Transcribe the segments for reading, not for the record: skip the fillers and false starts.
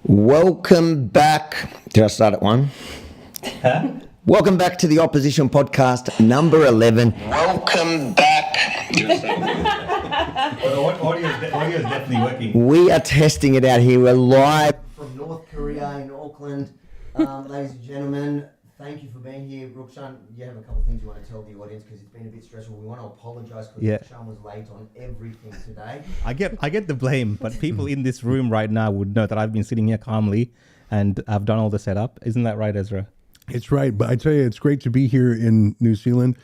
Welcome back. Did I start at one? Huh? Welcome back to the Opposition Podcast, number 11. Welcome back. Audio is definitely working. We are testing it out here. We're live from North Korea in Auckland. Ladies and gentlemen, thank you for being here. Rukshan, you have a couple of things you want to tell the audience because it's been a bit stressful. We want to apologise because Rukshan was late on everything today. I get the blame, but people in this room right now would know that I've been sitting here calmly and I've done all the setup. Isn't that right, Ezra? It's right, but I tell you, it's great to be here in New Zealand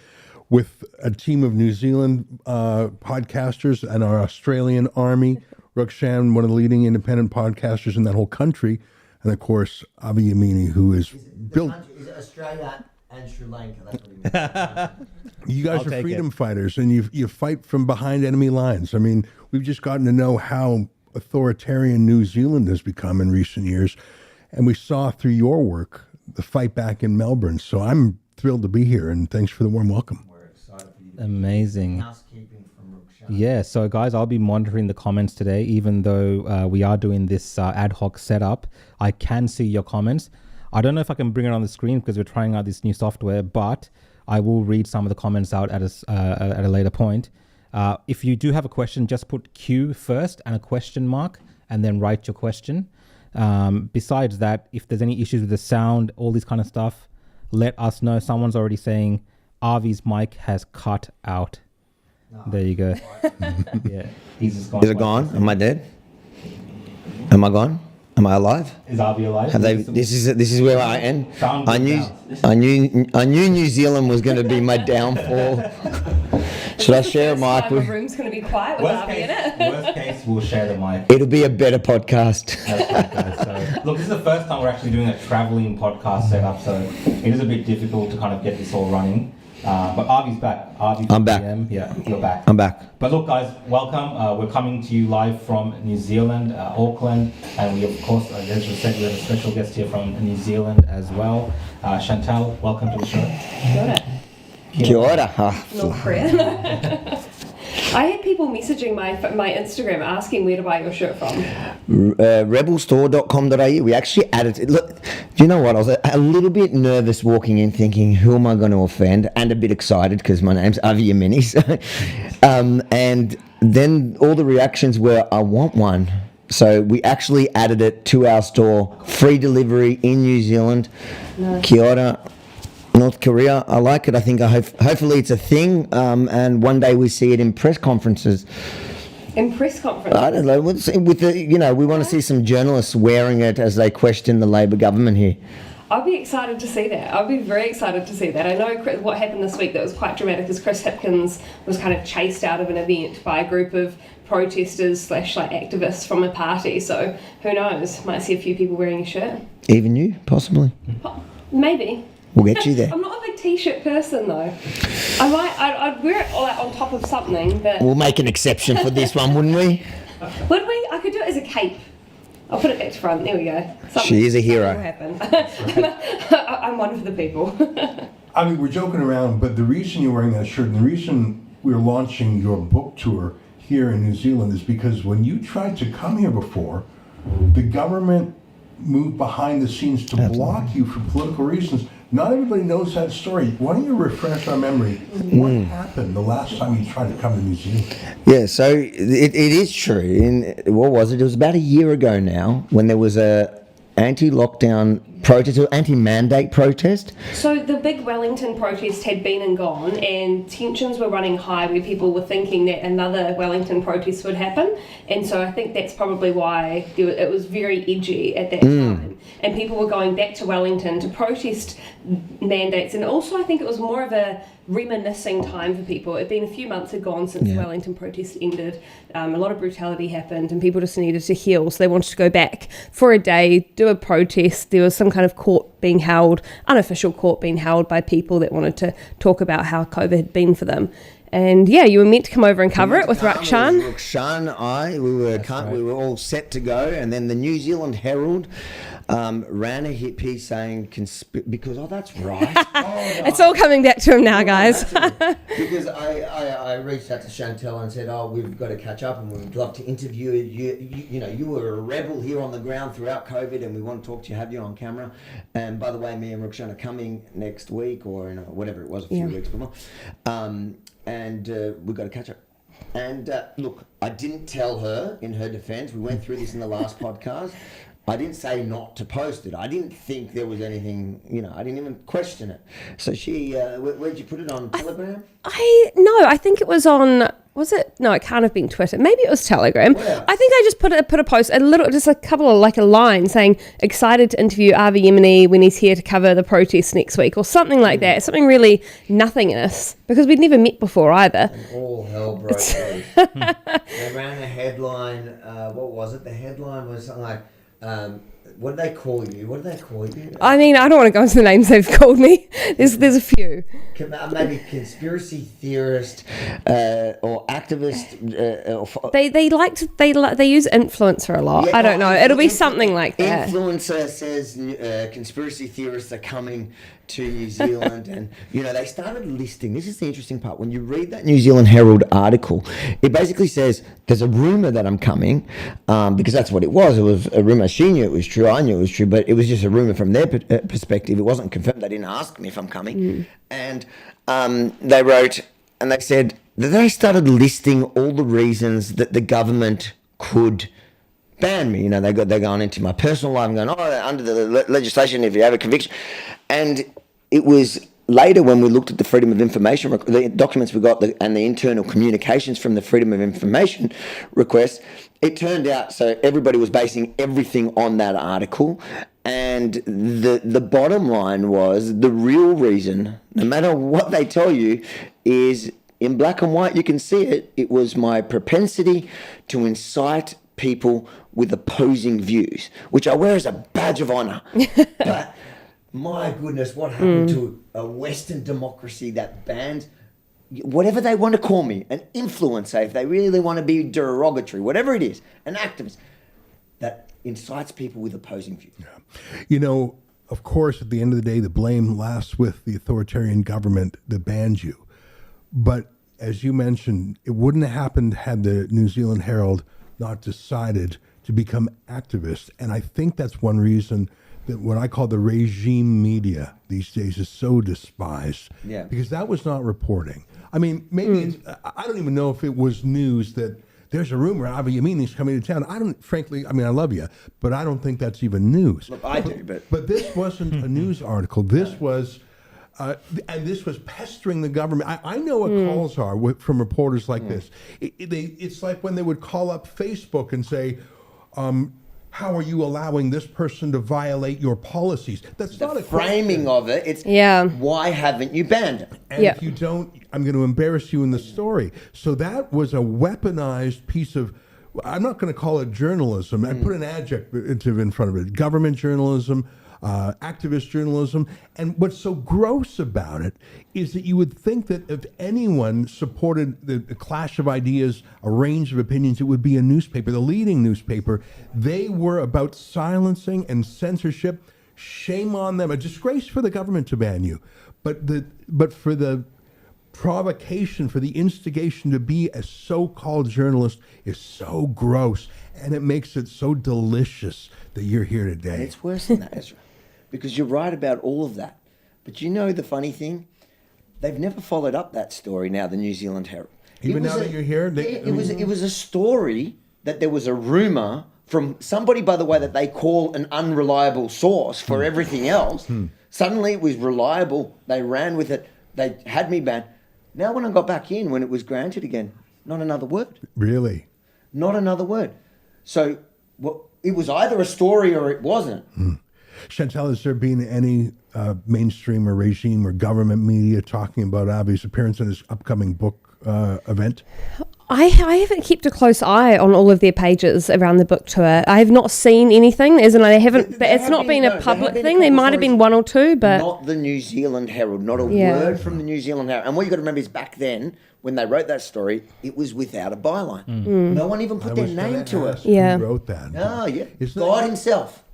with a team of New Zealand podcasters and our Australian army. Rukshan, one of the leading independent podcasters in that whole country, and of course, Avi Yamini, who is built. Is it Australia and Sri Lanka? That's what he means. You guys are freedom fighters, and you fight from behind enemy lines. I mean, we've just gotten to know how authoritarian New Zealand has become in recent years, and we saw through your work the fight back in Melbourne. So I'm thrilled to be here, and thanks for the warm welcome. We're excited for you. Amazing. Housekeeping from Rukshan. Yeah, so guys, I'll be monitoring the comments today, even though we are doing this ad hoc setup. I can see your comments. I don't know if I can bring it on the screen because we're trying out this new software, but I will read some of the comments out at a later point. If you do have a question, just put Q first and a question mark, and then write your question. Besides that, if there's any issues with the sound, all this kind of stuff, let us know. Someone's already saying Avi's mic has cut out. No. There you go. Yeah, he's just gone. Is it gone? Am I dead? Am I gone? Am I alive? Is Avi alive? Have they? This is where I end. I knew New Zealand was going to be my downfall. Should I share a mic? The room's going to be quiet with Avi in it. Worst case, we'll share the mic. It'll be a better podcast. That's right, guys. So, look, this is the first time we're actually doing a traveling podcast setup, so it is a bit difficult to kind of get this all running. But Avi's back. I'm back. Yeah, you're back. I'm back. But look, guys, welcome. We're coming to you live from New Zealand, Auckland, and we, of course, as you said, we have a special guest here from New Zealand as well. Chantal, welcome to the show. Kia ora. North Korea. I had people messaging my Instagram asking where to buy your shirt from. Rebelstore.com.au. We actually added. Look, do you know what? I was a little bit nervous walking in, thinking, "Who am I going to offend?" And a bit excited because my name's Avi Yamini. And then all the reactions were, "I want one." So we actually added it to our store. Free delivery in New Zealand. Nice. Kia ora. North Korea, I like it. I think hopefully it's a thing, and one day we see it in press conferences. In press conferences? I don't know. With the, we want to see some journalists wearing it as they question the Labor government here. I'd be excited to see that. I'd be very excited to see that. I know what happened this week that was quite dramatic is Chris Hipkins was kind of chased out of an event by a group of protesters / activists from a party. So who knows? Might see a few people wearing a shirt. Even you, possibly. Maybe. We'll get you there. I'm not a big t-shirt person though. I'd wear it on top of something, but... We'll make an exception for this one, wouldn't we? Would we? I could do it as a cape. I'll put it back to front. There we go. She is a hero. Will happen. I'm one of the people. I mean, we're joking around, but the reason you're wearing that shirt and the reason we're launching your book tour here in New Zealand is because when you tried to come here before, the government moved behind the scenes to block you for political reasons. Not everybody knows that story. Why don't you refresh our memory? What happened the last time you tried to come to New Zealand? Yeah, so it is true. What was it? It was about a year ago now when there was a anti-lockdown protest or anti-mandate protest. So the big Wellington protest had been and gone, and tensions were running high where people were thinking that another Wellington protest would happen, and so I think that's probably why it was very edgy at that time, and people were going back to Wellington to protest mandates, and also I think it was more of a reminiscing time for people. It'd been a few months had gone since the Wellington protest ended. A lot of brutality happened and people just needed to heal, so they wanted to go back for a day, do a protest. There was some kind of court being held, unofficial court being held by people that wanted to talk about how COVID had been for them. And yeah, you were meant to come over and cover it with Rakshan. Rakshan, we were all set to go, and then the New Zealand Herald ran a hit piece saying because that's right. It's all coming back to him now, guys. Because I reached out to Chantel and said, we've got to catch up and we'd love to interview you. You were a rebel here on the ground throughout COVID, and we want to talk to you, have you on camera. And by the way, me and Rakshan are coming next week or whatever it was, a few weeks before. And we've got to catch up. And look, I didn't tell her, in her defense, we went through this in the last podcast. I didn't say not to post it. I didn't think there was anything, I didn't even question it. So she, where'd you put it, on Telegram? I think it was on, was it? No, it can't have been Twitter. Maybe it was Telegram. Where? I think I just put a post, just a couple of, like a line saying, excited to interview Avi Yemeni when he's here to cover the protest next week, or something like that. Something really nothingness, because we'd never met before either. And all hell broke loose. They ran a headline, what was it? The headline was something like, what did they call you? I mean, I don't want to go into the names they've called me. There's a few. Maybe conspiracy theorist or activist. They use influencer a lot. Yeah, I don't know. It'll be something like that. Influencer says conspiracy theorists are coming to New Zealand, and they started listing. This is the interesting part. When you read that New Zealand Herald article, it basically says there's a rumor that I'm coming, because that's what it was. It was a rumor. She knew it was true. I knew it was true, but it was just a rumor from their perspective. It wasn't confirmed. They didn't ask me if I'm coming, and they wrote and they said that they started listing all the reasons that the government could ban me. They're going into my personal life and going, under the legislation, if you have a conviction. And it was later when we looked at the Freedom of Information, the documents we got, and the internal communications from the Freedom of Information request, it turned out, so everybody was basing everything on that article. And the bottom line was, the real reason, no matter what they tell you, is in black and white, you can see it. It was my propensity to incite people with opposing views, which I wear as a badge of honor. But my goodness, what happened to a Western democracy that bans whatever they want to call me, an influencer, if they really want to be derogatory, whatever it is, an activist that incites people with opposing views. Yeah. Of course, at the end of the day, the blame lasts with the authoritarian government that bans you. But as you mentioned, it wouldn't have happened had the New Zealand Herald not decided to become activists. And I think that's one reason that what I call the regime media these days is so despised. Yeah. Because that was not reporting. I mean, maybe I don't even know if it was news that there's a rumor Avi Yemeni's coming to town. I love you, but I don't think that's even news. Look, I do, but... But this wasn't a news article. This was... and this was pestering the government. I know what calls are from reporters like this. It's like when they would call up Facebook and say, how are you allowing this person to violate your policies? That's not a framing question. of it. It's why haven't you banned it? And if you don't, I'm going to embarrass you in the story. So that was a weaponized piece of, I'm not going to call it journalism. I put an adjective in front of it. Government journalism, activist journalism. And what's so gross about it is that you would think that if anyone supported the clash of ideas, a range of opinions, it would be a newspaper, the leading newspaper. They were about silencing and censorship. Shame on them. A disgrace for the government to ban you. But for the provocation, for the instigation to be a so-called journalist is so gross, and it makes it so delicious that you're here today. And it's worse than that, Ezra, because you're right about all of that. But the funny thing? They've never followed up that story now, the New Zealand Herald. Even now that you're here? It was a story that there was a rumour from somebody, by the way, that they call an unreliable source for everything else. Suddenly it was reliable. They ran with it. They had me banned. Now when I got back in, when it was granted again, not another word. Really? Not another word. So it was either a story or it wasn't. Chantel, has there been any mainstream or regime or government media talking about Avi's appearance in his upcoming book event? I haven't kept a close eye on all of their pages around the book tour. I have not seen anything, as in I haven't. But it's not been a public thing. There might have been one or two, but not the New Zealand Herald, not a Yeah. word from the New Zealand Herald. And what you got to remember is back then, when they wrote that story, it was without a byline. No one even put their name to it. Yeah. Who wrote that? Oh, yeah. Isn't God that- himself.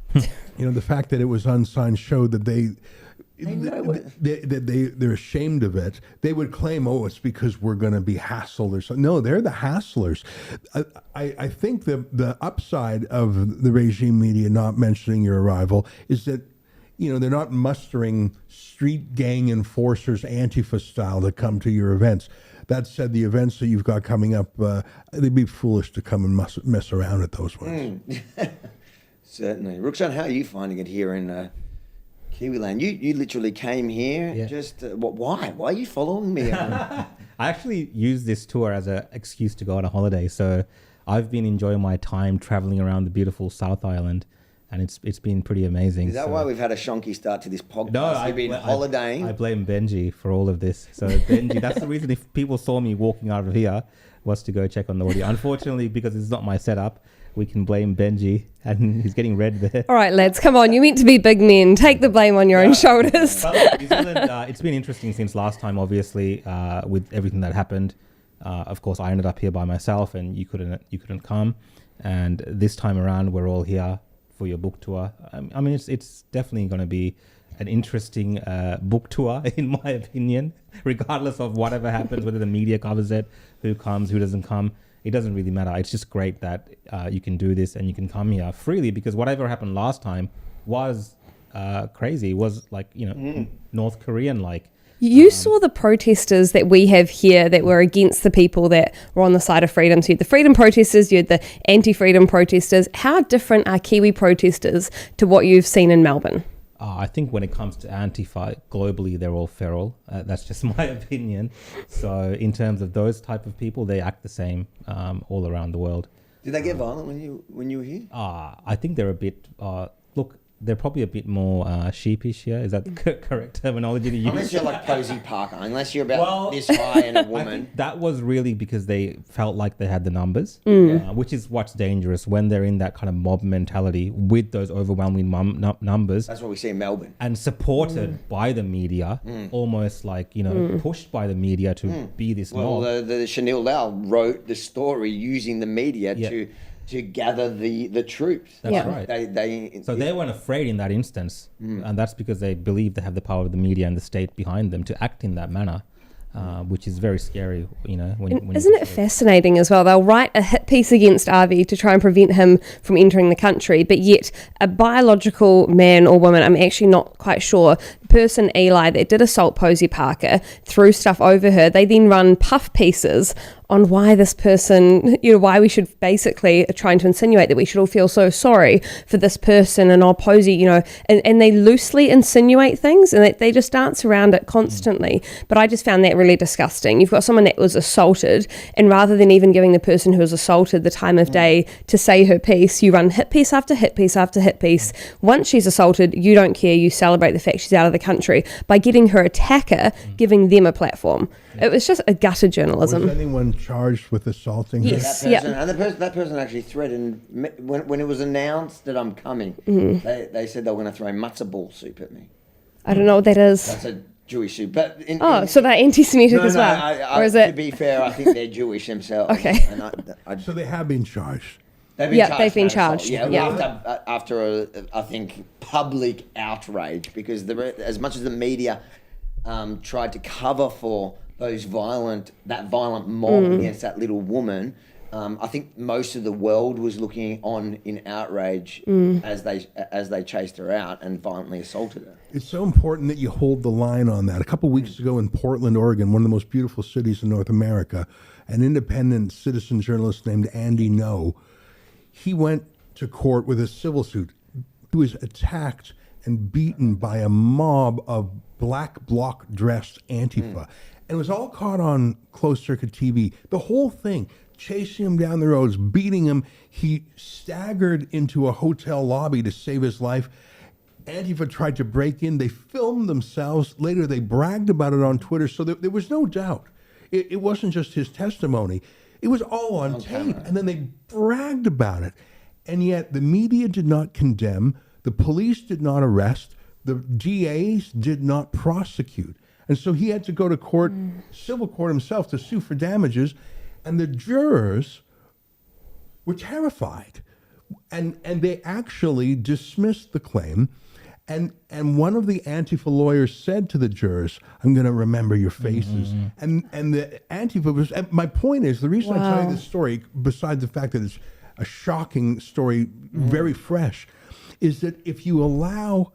You know, the fact that it was unsigned showed that know what- they're ashamed of it. They would claim, oh, it's because we're going to be hassled or something. No, they're the hasslers. I think the upside of the regime media not mentioning your arrival is that, you know, they're not mustering street gang enforcers, Antifa style, to come to your events. That said, the events that you've got coming up, they'd be foolish to come and mess around at those ones. Certainly. Ruxan, how are you finding it here in Kiwiland? You literally came here. Yeah. Just why? Why are you following me? I actually use this tour as an excuse to go on a holiday. So I've been enjoying my time traveling around the beautiful South Island, and it's been pretty amazing. Is that So- why we've had a shonky start to this podcast? No, You've been holidaying. I blame Benji for all of this. So Benji, that's the reason if people saw me walking out of here was to go check on the audio. Unfortunately, because it's not my setup, we can blame Benji, and he's getting red there. all right, lads, come on. You meant to be big men. Take the blame on your own shoulders. But look, New Zealand, it's been interesting since last time, obviously, with everything that happened. Of course, I ended up here by myself, and you couldn't come. And this time around, we're all here for your book tour. I mean, it's definitely going to be an interesting book tour, in my opinion, regardless of whatever happens, whether the media covers it, who comes, who doesn't come. It doesn't really matter. It's just great that you can do this and you can come here freely, because whatever happened last time was crazy. It was like, North Korean like. You saw the protesters that we have here that were against the people that were on the side of freedom. So you had the freedom protesters, you had the anti-freedom protesters. How different are Kiwi protesters to what you've seen in Melbourne? I think when it comes to Antifa, globally, they're all feral. That's just my opinion. So in terms of those type of people, they act the same all around the world. Did they get violent when you were here? I think they're a bit... look, they're probably a bit more sheepish here. Is that the correct terminology to use? Unless you're like Posey Parker, unless you're about this high and a I woman. think that was really because they felt like they had the numbers, which is what's dangerous when they're in that kind of mob mentality with those overwhelming numbers. That's what we see in Melbourne. And supported by the media, almost like, pushed by the media to be this Well, mob. the Chanel Lau wrote the story using the media Yeah. to gather the troops. That's Yeah. right. So They weren't afraid in that instance, and that's because they believe they have the power of the media and the state behind them to act in that manner, which is very scary. When Isn't it fascinating as well? They'll write a hit piece against Avi to try and prevent him from entering the country, but yet a biological man or woman, I'm actually not quite sure, person Eli that did assault Posey Parker, threw stuff over her, they then run puff pieces on why this person, why we should basically trying to insinuate that we should all feel so sorry for this person and Posey, and they loosely insinuate things and they just dance around it constantly. But I just found that really disgusting. You've got someone that was assaulted, and rather than even giving the person who was assaulted the time of day to say her piece, you run hit piece after hit piece after hit piece. Once she's assaulted, you don't care. You celebrate the fact she's out of the country by getting her attacker, giving them a platform. It was just a gutter journalism. Was anyone charged with assaulting Yes. her? that person, and that person actually threatened when it was announced that I'm coming. They said they were going to throw matzo ball soup at me. I don't know what that is. That's a Jewish soup, but So they're anti-Semitic no, as no, well, or is to it? be fair, I think they're Jewish themselves. Okay. And So they have been charged. they've Yeah, they've been for assault. charged. Yeah, Yeah. after I think public outrage, because as much as the media tried to cover for that violent mob against that little woman. I think most of the world was looking on in outrage as they chased her out and violently assaulted her. It's so important that you hold the line on that. A couple of weeks ago in Portland, Oregon, one of the most beautiful cities in North America, an independent citizen journalist named Andy No, he went to court with a civil suit. He was attacked and beaten by a mob of black bloc dressed Antifa. And it was all caught on closed circuit TV. The whole thing, chasing him down the roads, beating him. He staggered into a hotel lobby to save his life. Antifa tried to break in. They filmed themselves. Later, they bragged about it on Twitter. So there was no doubt. It wasn't just his testimony. It was all on tape. camera. And then they bragged about it. And yet the media did not condemn, the police did not arrest, the DAs did not prosecute. And so he had to go to court, civil court himself, to sue for damages. And the jurors were terrified. And they actually dismissed the claim. And one of the Antifa lawyers said to the jurors, "I'm going to remember your faces." And the Antifa was. And my point is, the reason I tell you this story, besides the fact that it's a shocking story, very fresh, is that if you allow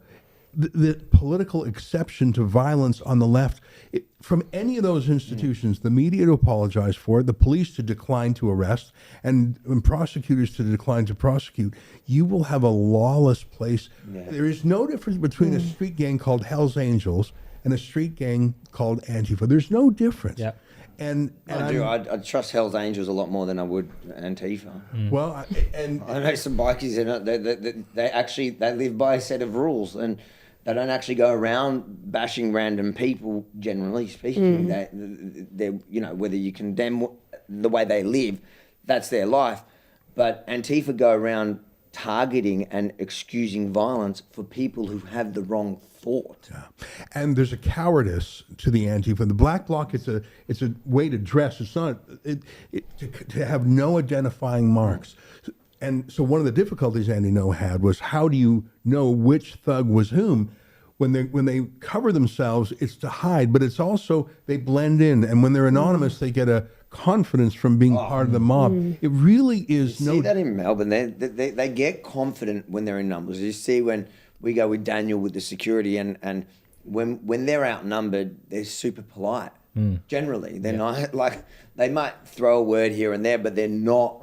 the political exception to violence on the left, from any of those institutions, the media to apologize for it, the police to decline to arrest, and prosecutors to decline to prosecute, you will have a lawless place. There is no difference between a street gang called Hell's Angels and a street gang called Antifa. There's no difference. Yeah. And I trust Hell's Angels a lot more than I would Antifa. well, and I know some bikies in it. They live by a set of rules, and they don't actually go around bashing random people. Generally speaking, they whether you condemn the way they live, that's their life. But Antifa go around targeting and excusing violence for people who have the wrong thought. and there's a cowardice to the Antifa. The Black Bloc, it's a way to dress. It's not to have no identifying marks. And so one of the difficulties Andy No had was, how do you know which thug was whom? When they cover themselves, it's to hide, but it's also they blend in. And when they're anonymous, they get a confidence from being part of the mob. It really is See that in Melbourne, they get confident when they're in numbers. You see when we go with Daniel with the security, and when they're outnumbered, they're super polite. Generally, they're not like, they might throw a word here and there, but they're not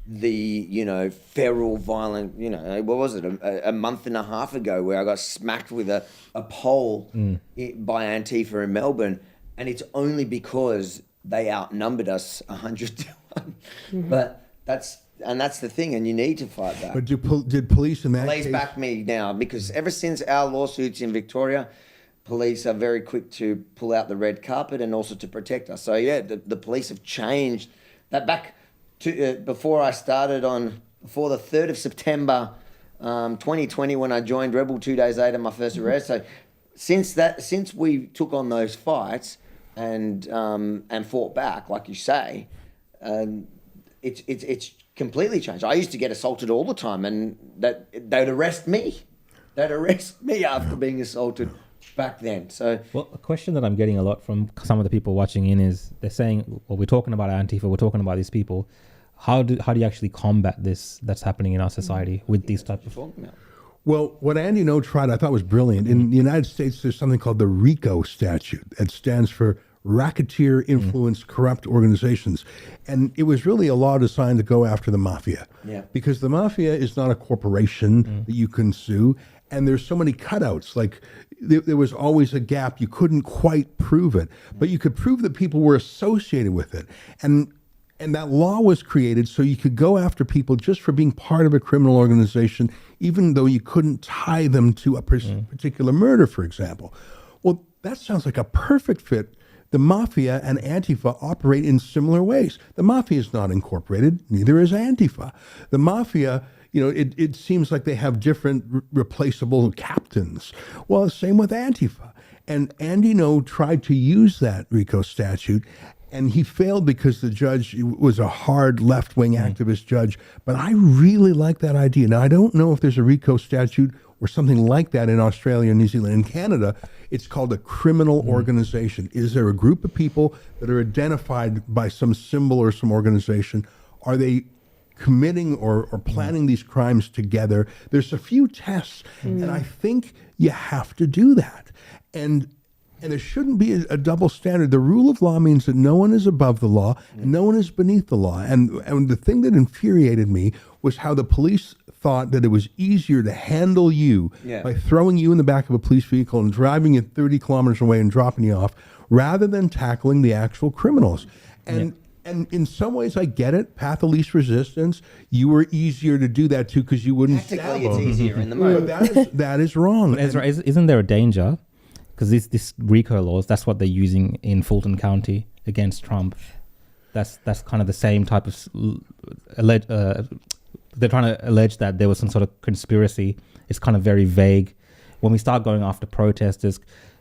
the feral, violent. What was it? A month and a half ago, where I got smacked with a pole by Antifa in Melbourne, and it's only because they outnumbered us 100 to 1. But that's the thing, and you need to fight back. But did police in that Police case back me now, because ever since our lawsuits in Victoria, police are very quick to pull out the red carpet and also to protect us. So yeah, the police have changed that back to before the 3rd of September 2020, when I joined Rebel 2 days later, my first arrest. So since we took on those fights and fought back, like you say, it's completely changed. I used to get assaulted all the time, and they'd arrest me. They'd arrest me after being assaulted back then. So, well, a question that I'm getting a lot from some of the people watching in is, they're saying, well, we're talking about Antifa, we're talking about these people. How do you actually combat this that's happening in our society with these types of... Well, what Andy No tried, I thought was brilliant. In the United States, there's something called the RICO statute. That stands for Racketeer Influenced Corrupt Organizations. And it was really a law designed to go after the mafia. Yeah. Because the mafia is not a corporation that you can sue. And there's so many cutouts. Like, there was always a gap. You couldn't quite prove it. But you could prove that people were associated with it. And that law was created so you could go after people just for being part of a criminal organization, even though you couldn't tie them to a particular murder, for example. Well, that sounds like a perfect fit. The mafia and Antifa operate in similar ways. The mafia is not incorporated, neither is Antifa. The mafia, it seems like they have different replaceable captains. Well, same with Antifa. And Andy No tried to use that RICO statute, and he failed because the judge was a hard left-wing activist judge. But I really like that idea. Now, I don't know if there's a RICO statute or something like that in Australia, New Zealand. In Canada, it's called a criminal organization. Is there a group of people that are identified by some symbol or some organization? Are they committing or planning these crimes together? There's a few tests, and I think you have to do that. And there shouldn't be a double standard. The rule of law means that no one is above the law and no one is beneath the law. And the thing that infuriated me was how the police thought that it was easier to handle you by throwing you in the back of a police vehicle and driving you 30 kilometers away and dropping you off, rather than tackling the actual criminals. And in some ways, I get it. Path of least resistance. You were easier to do that too because you wouldn't stab Technically, it's them. easier in the moment. But that is wrong. But Ezra, isn't there a danger? Because this RICO laws, that's what they're using in Fulton County against Trump. that's kind of the same type of they're trying to allege that there was some sort of conspiracy. It's kind of very vague. When we start going after protesters,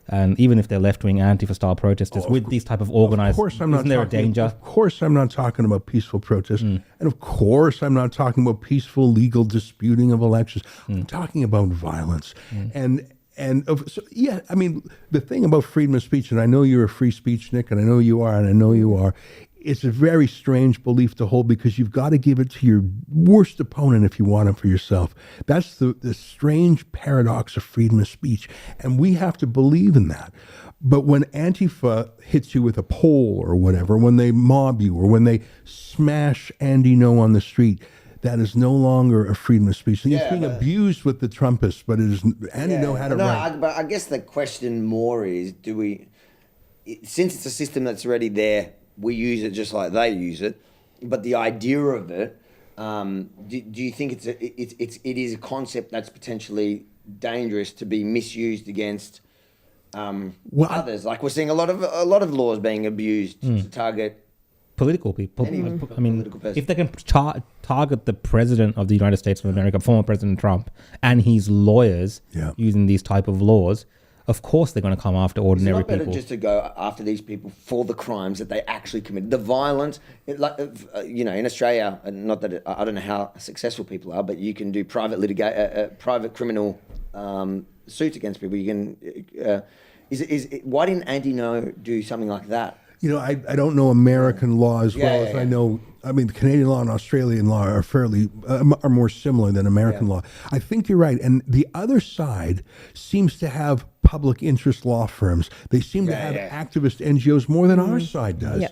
and even if they're left-wing Antifa style protesters, with these type of organized, isn't there a danger? Of course, I'm not talking about peaceful protests, and of course, I'm not talking about peaceful legal disputing of elections. I'm talking about violence, I mean, the thing about freedom of speech, and I know you're a free speech, Nick, and I know you are, and I know you are. It's a very strange belief to hold because you've got to give it to your worst opponent if you want it for yourself. That's the strange paradox of freedom of speech. And we have to believe in that. But when Antifa hits you with a pole or whatever, when they mob you or when they smash Andy No on the street, that is no longer a freedom of speech. It's being abused with the Trumpists, but it is Andy No had it right. But I guess the question more is, since it's a system that's already there, we use it just like they use it, but the idea of it, do you think it is a concept that's potentially dangerous to be misused against others? Like we're seeing a lot of laws being abused to target political people. Anyone. I mean, Political person. if they can target the president of the United States of America, former President Trump, and his lawyers using these type of laws, of course they're going to come after ordinary people. It's not better just to go after these people for the crimes that they actually committed, the violence. In Australia, not that I don't know how successful people are, but you can do private criminal suits against people. You can. Why didn't Andy No do something like that? I don't know American law as well as I know. I mean, Canadian law and Australian law are are more similar than American law. I think you're right. And the other side seems to have public interest law firms. They seem to have activist NGOs more than our side does. Yeah.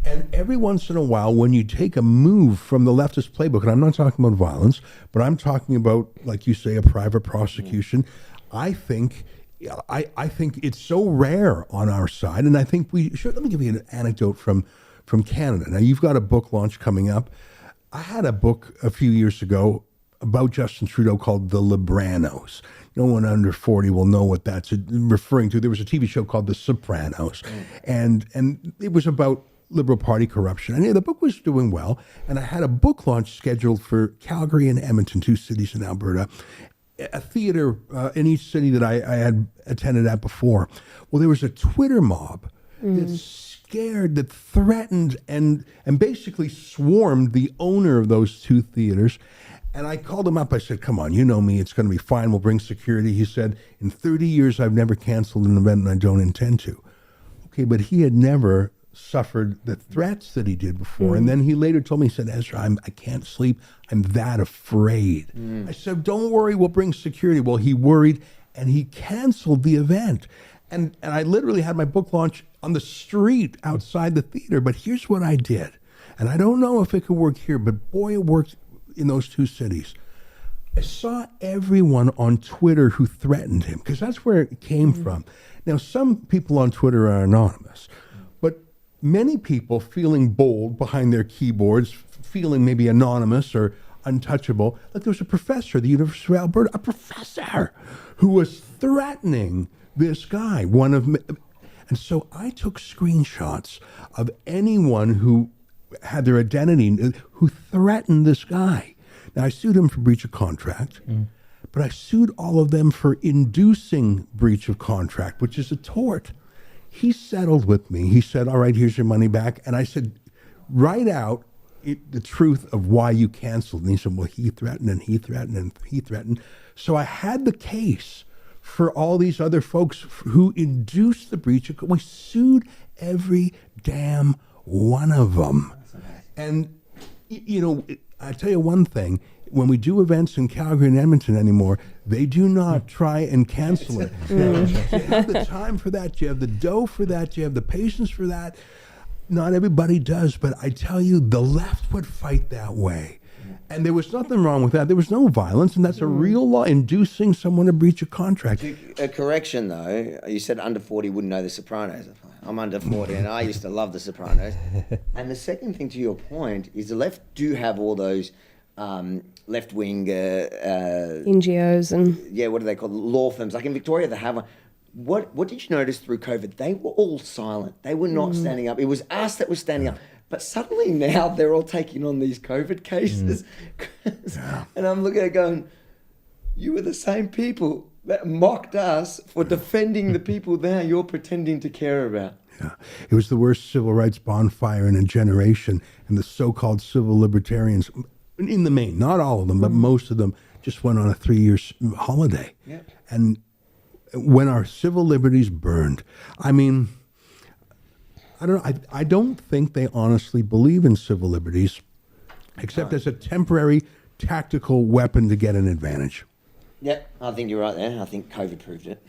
And every once in a while, when you take a move from the leftist playbook, and I'm not talking about violence, but I'm talking about, like you say, a private prosecution, I think it's so rare on our side, and I think we should. Let me give you an anecdote from Canada. Now, you've got a book launch coming up. I had a book a few years ago about Justin Trudeau called The Libranos. No one under 40 will know what that's referring to. There was a TV show called The Sopranos, and it was about Liberal Party corruption. And the book was doing well, and I had a book launch scheduled for Calgary and Edmonton, 2 cities in Alberta. A theater in each city that I had attended at before. Well, there was a Twitter mob that scared, that threatened, and basically swarmed the owner of those 2 theaters. And I called him up. I said, come on, you know me. It's going to be fine. We'll bring security. He said, in 30 years, I've never canceled an event, and I don't intend to. Okay, but he had never suffered the threats that he did before. And then he later told me, he said, Ezra, I can't sleep. I'm that afraid. I said, don't worry, we'll bring security. Well, he worried, and he canceled the event. And I literally had my book launch on the street outside the theater. But here's what I did. And I don't know if it could work here, but boy, it worked in those 2 cities. I saw everyone on Twitter who threatened him, because that's where it came from. Now, some people on Twitter are anonymous, but many people feeling bold behind their keyboards, feeling maybe anonymous or untouchable. Like there was a professor at the University of Alberta, a professor who was threatening this guy. And so I took screenshots of anyone who had their identity, who threatened this guy. Now, I sued him for breach of contract, but I sued all of them for inducing breach of contract, which is a tort. He settled with me. He said, all right, here's your money back. And I said, write out the truth of why you canceled. And he said, well, he threatened and he threatened and he threatened. So I had the case for all these other folks who induced the breach. We sued every damn one of them. And, I tell you one thing, when we do events in Calgary and Edmonton anymore, they do not try and cancel it. You have the time for that. You have the dough for that. You have the patience for that. Not everybody does, but I tell you, the left would fight that way. And there was nothing wrong with that. There was no violence, and that's a real law, inducing someone to breach a contract. A correction, though. You said under 40 wouldn't know The Sopranos. I'm under 40, and I used to love The Sopranos. And the second thing to your point is the left do have all those left-wing... NGOs and... what do they call law firms? Like in Victoria, they have one. What did you notice through COVID? They were all silent. They were not standing up. It was us that was standing up. But suddenly now they're all taking on these COVID cases. And I'm looking at it going, you were the same people that mocked us for defending the people now you're pretending to care about. Yeah. It was the worst civil rights bonfire in a generation, and the so-called civil libertarians, in the main, not all of them, but most of them, just went on a 3-year holiday. Yeah. And when our civil liberties burned, I mean, I don't think they honestly believe in civil liberties, except as a temporary tactical weapon to get an advantage. Yeah, I think you're right there. I think COVID proved it.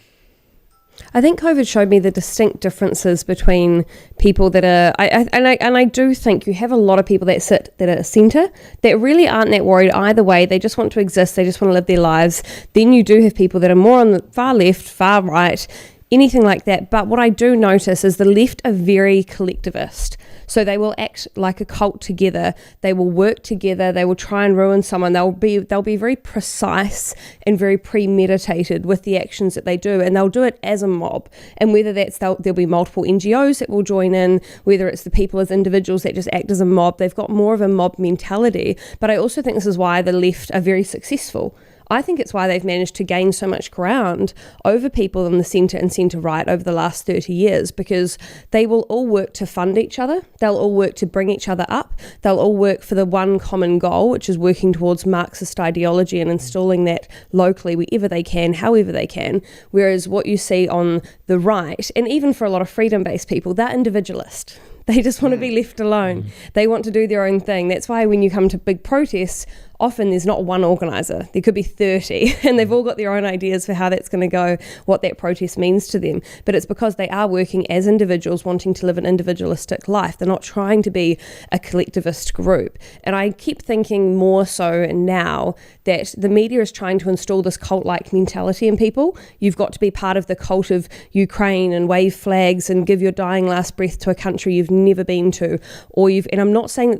I think COVID showed me the distinct differences between people that are, I do think you have a lot of people that sit that are centre that really aren't that worried either way. They just want to exist. They just want to live their lives. Then you do have people that are more on the far left, far right, anything like that. But what I do notice is the left are very collectivist. So they will act like a cult together. They will work together. They will try and ruin someone. They'll be very precise and very premeditated with the actions that they do, and they'll do it as a mob. And whether that's there'll be multiple NGOs that will join in, whether it's the people as individuals that just act as a mob, they've got more of a mob mentality. But I also think this is why the left are very successful. I think it's why they've managed to gain so much ground over people in the centre and centre-right over the last 30 years, because they will all work to fund each other. They'll all work to bring each other up. They'll all work for the one common goal, which is working towards Marxist ideology and installing that locally wherever they can, however they can. Whereas what you see on the right, and even for a lot of freedom-based people, they're individualist. They just want to be left alone. They want to do their own thing. That's why when you come to big protests, often there's not one organiser. There could be 30 and they've all got their own ideas for how that's going to go, what that protest means to them. But it's because they are working as individuals wanting to live an individualistic life. They're not trying to be a collectivist group. And I keep thinking more so now that the media is trying to install this cult-like mentality in people. You've got to be part of the cult of Ukraine and wave flags and give your dying last breath to a country you've never been to, and I'm not saying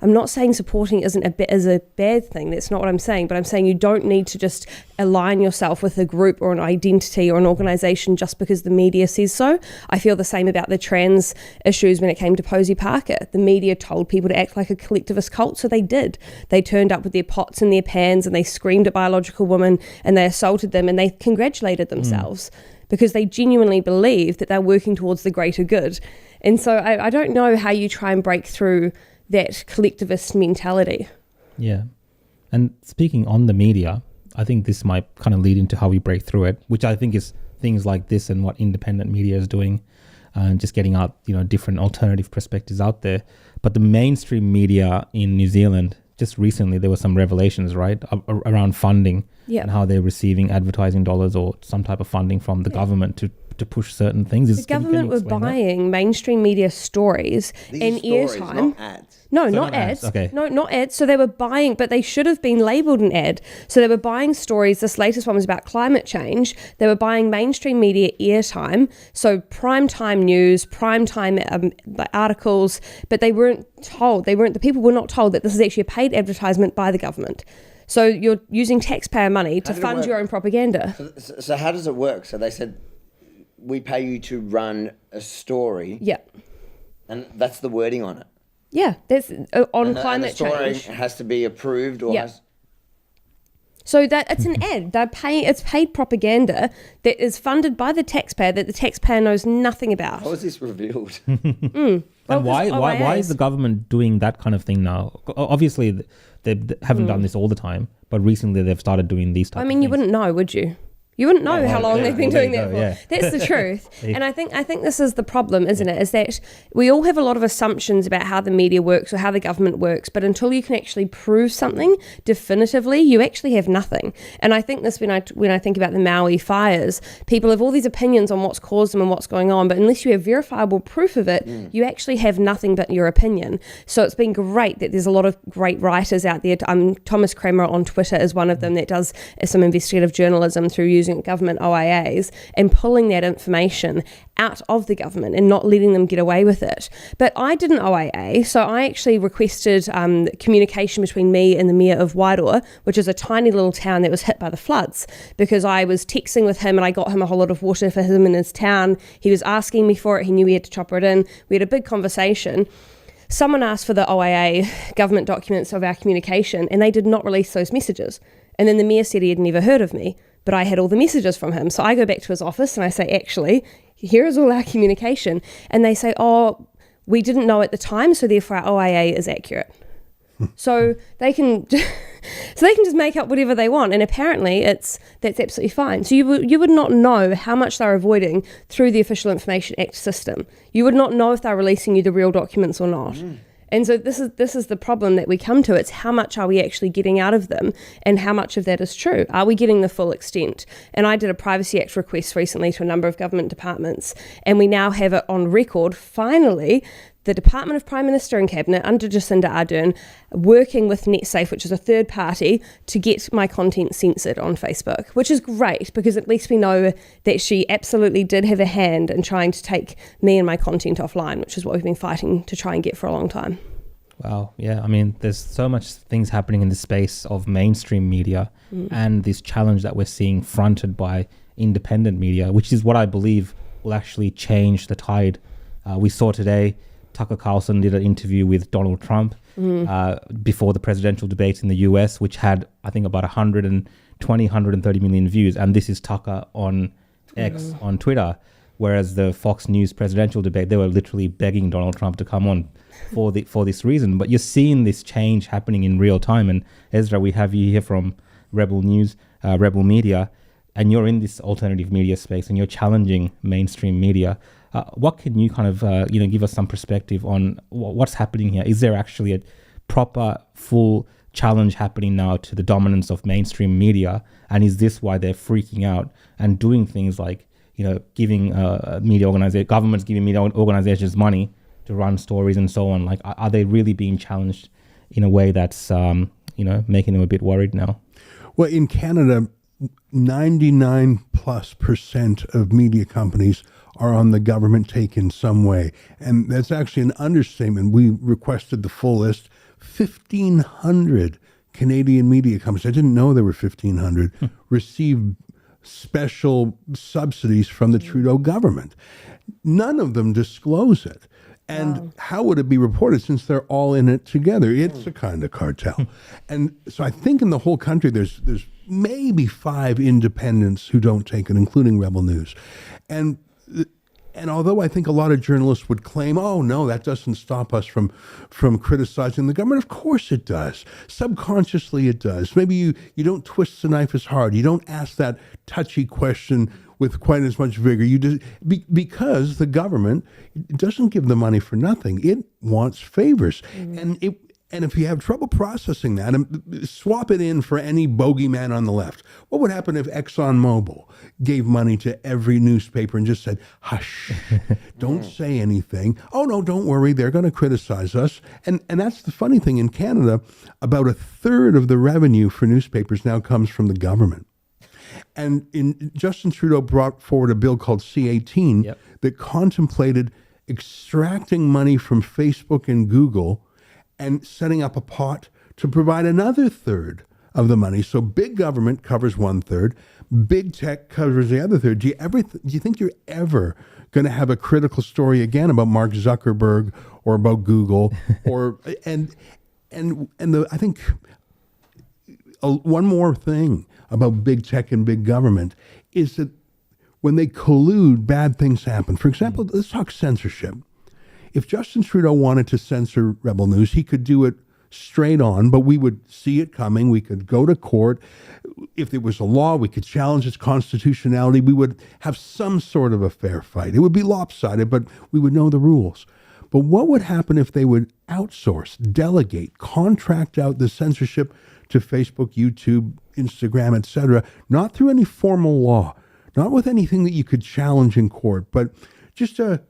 I'm not saying supporting is a bad thing. That's not what I'm saying. But I'm saying you don't need to just align yourself with a group or an identity or an organisation just because the media says so. I feel the same about the trans issues when it came to Posey Parker. The media told people to act like a collectivist cult, so they did. They turned up with their pots and their pans and they screamed at biological women and they assaulted them and they congratulated themselves because they genuinely believed that they're working towards the greater good. And so I don't know how you try and break through that collectivist mentality. Yeah. And speaking on the media, I think this might kind of lead into how we break through it, which I think is things like this and what independent media is doing, and just getting out, different alternative perspectives out there. But the mainstream media in New Zealand, just recently there were some revelations, right, around funding and how they're receiving advertising dollars or some type of funding from the government to push certain things. The government were buying mainstream media stories and airtime. Not ads. No, So not not ads. ads, okay. No, not ads. So they were buying, but they should have been labelled an ad. So they were buying stories. This latest one was about climate change. They were buying mainstream media airtime, so primetime news, primetime articles, but they weren't told. The people were not told that this is actually a paid advertisement by the government. So you're using taxpayer money to did it fund work? your own propaganda. So how does it work? So they said, we pay you to run a story. Yeah. And that's the wording on it. Yeah, that's on And climate the story change. has to be approved or Yeah. So that it's an ad. It's paid propaganda that is funded by the taxpayer that the taxpayer knows nothing about. How was this revealed? And why is the government doing that kind of thing now? Obviously, they haven't done this all the time, but recently they've started doing these types of things. You wouldn't know, would you? You wouldn't know how long they've been there doing you that go, for. yeah. That's the truth. And I think this is the problem, isn't it? Is that we all have a lot of assumptions about how the media works or how the government works, but until you can actually prove something definitively, you actually have nothing. And I think this when I think about the Maui fires, people have all these opinions on what's caused them and what's going on, but unless you have verifiable proof of it, you actually have nothing but your opinion. So it's been great that there's a lot of great writers out there. Thomas Kramer on Twitter is one of them that does some investigative journalism through using government OIAs and pulling that information out of the government and not letting them get away with it. But I did an OIA, so I actually requested communication between me and the mayor of Wairoa, which is a tiny little town that was hit by the floods, because I was texting with him and I got him a whole lot of water for him in his town. He was asking me for it. He knew he had to chopper it in. We had a big conversation. someone asked for the OIA government documents of our communication, and they did not release those messages. And then the mayor said he had never heard of me, but I had all the messages from him. So I go back to his office and I say, actually, here is all our communication. And they say, oh, we didn't know at the time, so therefore our OIA is accurate. So they can just make up whatever they want, and apparently that's absolutely fine. So you would not know how much they're avoiding through the Official Information Act system. You would not know if they're releasing you the real documents or not. And so this is the problem that we come to. It's how much are we actually getting out of them, and how much of that is true? Are we getting the full extent? And I did a Privacy Act request recently to a number of government departments, and we now have it on record, finally, the Department of Prime Minister and Cabinet under Jacinda Ardern working with NetSafe, which is a third party, to get my content censored on Facebook, which is great because at least we know that she absolutely did have a hand in trying to take me and my content offline, which is what we've been fighting to try and get for a long time. Wow. Yeah. I mean, there's so much things happening in the space of mainstream media and this challenge that we're seeing fronted by independent media, which is what I believe will actually change the tide. We saw today Tucker Carlson did an interview with Donald Trump before the presidential debate in the US, which had, I think, about 130 million views. And this is Tucker on X, on Twitter. Whereas the Fox News presidential debate, they were literally begging Donald Trump to come on for this reason. But you're seeing this change happening in real time. And Ezra, we have you here from Rebel News, Rebel Media, and you're in this alternative media space and you're challenging mainstream media. What can you kind of, give us some perspective on what's happening here? Is there actually a proper, full challenge happening now to the dominance of mainstream media? And is this why they're freaking out and doing things like, giving governments giving media organizations money to run stories and so on? Like, are they really being challenged in a way that's, making them a bit worried now? Well, in Canada, 99+% of media companies are on the government take in some way. And that's actually an understatement. We requested the full list. 1,500 Canadian media companies, I didn't know there were 1,500, receive special subsidies from the Trudeau government. None of them disclose it. And how would it be reported since they're all in it together? It's a kind of cartel. And so I think in the whole country, there's maybe 5 independents who don't take it, including Rebel News. And although I think a lot of journalists would claim, oh, no, that doesn't stop us from criticizing the government. Of course it does. Subconsciously it does. Maybe you don't twist the knife as hard. You don't ask that touchy question with quite as much vigor. Because the government doesn't give the money for nothing. It wants favors. And if you have trouble processing that, swap it in for any bogeyman on the left. What would happen if ExxonMobil gave money to every newspaper and just said, hush, don't say anything. Oh, no, don't worry. They're going to criticize us. And that's the funny thing. In Canada, about 1/3 of the revenue for newspapers now comes from the government. And Justin Trudeau brought forward a bill called C-18 that contemplated extracting money from Facebook and Google and setting up a pot to provide another 1/3 of the money. So big government covers 1/3, big tech covers the other 1/3. Do you think you're ever going to have a critical story again about Mark Zuckerberg or about Google I think one more thing about big tech and big government is that when they collude, bad things happen. For example, let's talk censorship. If Justin Trudeau wanted to censor Rebel News, he could do it straight on, but we would see it coming. We could go to court. If there was a law, we could challenge its constitutionality. We would have some sort of a fair fight. It would be lopsided, but we would know the rules. But what would happen if they would outsource, delegate, contract out the censorship to Facebook, YouTube, Instagram, etc., not through any formal law, not with anything that you could challenge in court, but just a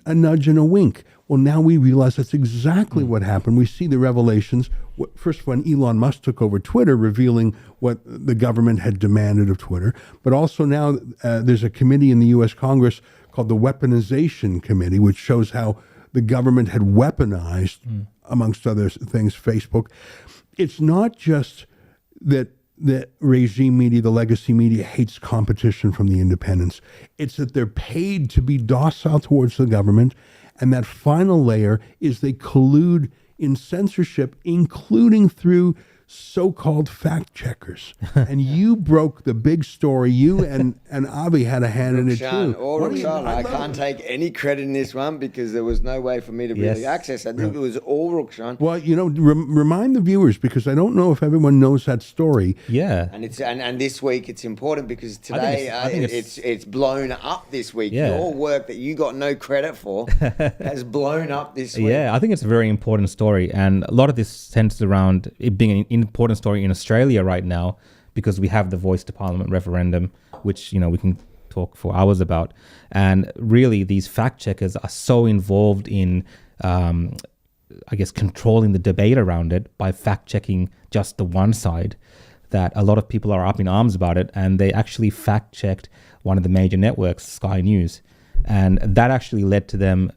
nudge and a wink. Well, now we realize that's exactly what happened. We see the revelations. First, when Elon Musk took over Twitter, revealing what the government had demanded of Twitter. But also now there's a committee in the U.S. Congress called the Weaponization Committee, which shows how the government had weaponized, amongst other things, Facebook. It's not just that the regime media, the legacy media, hates competition from the independents. It's that they're paid to be docile towards the government And that final layer is they collude in censorship, including through so-called fact checkers. And you broke the big story. You and Avi had a hand in it too. What do you- Rukshan, I love can't it. take any credit in this one because there was no way for me to really Yes. access. I think it was all Rukshan. Well, remind the viewers, because I don't know if everyone knows that story. Yeah. And it's and this week it's important because I think today it's- I think it's blown up this week. Yeah. Your work that you got no credit for has blown up this week. Yeah, I think it's a very important story, and a lot of this centers around it being an important story in Australia right now because we have the Voice to Parliament referendum, which we can talk for hours about. And really, these fact checkers are so involved in, I guess, controlling the debate around it by fact checking just the one side, that a lot of people are up in arms about it, and they actually fact checked one of the major networks, Sky News, and that actually led to them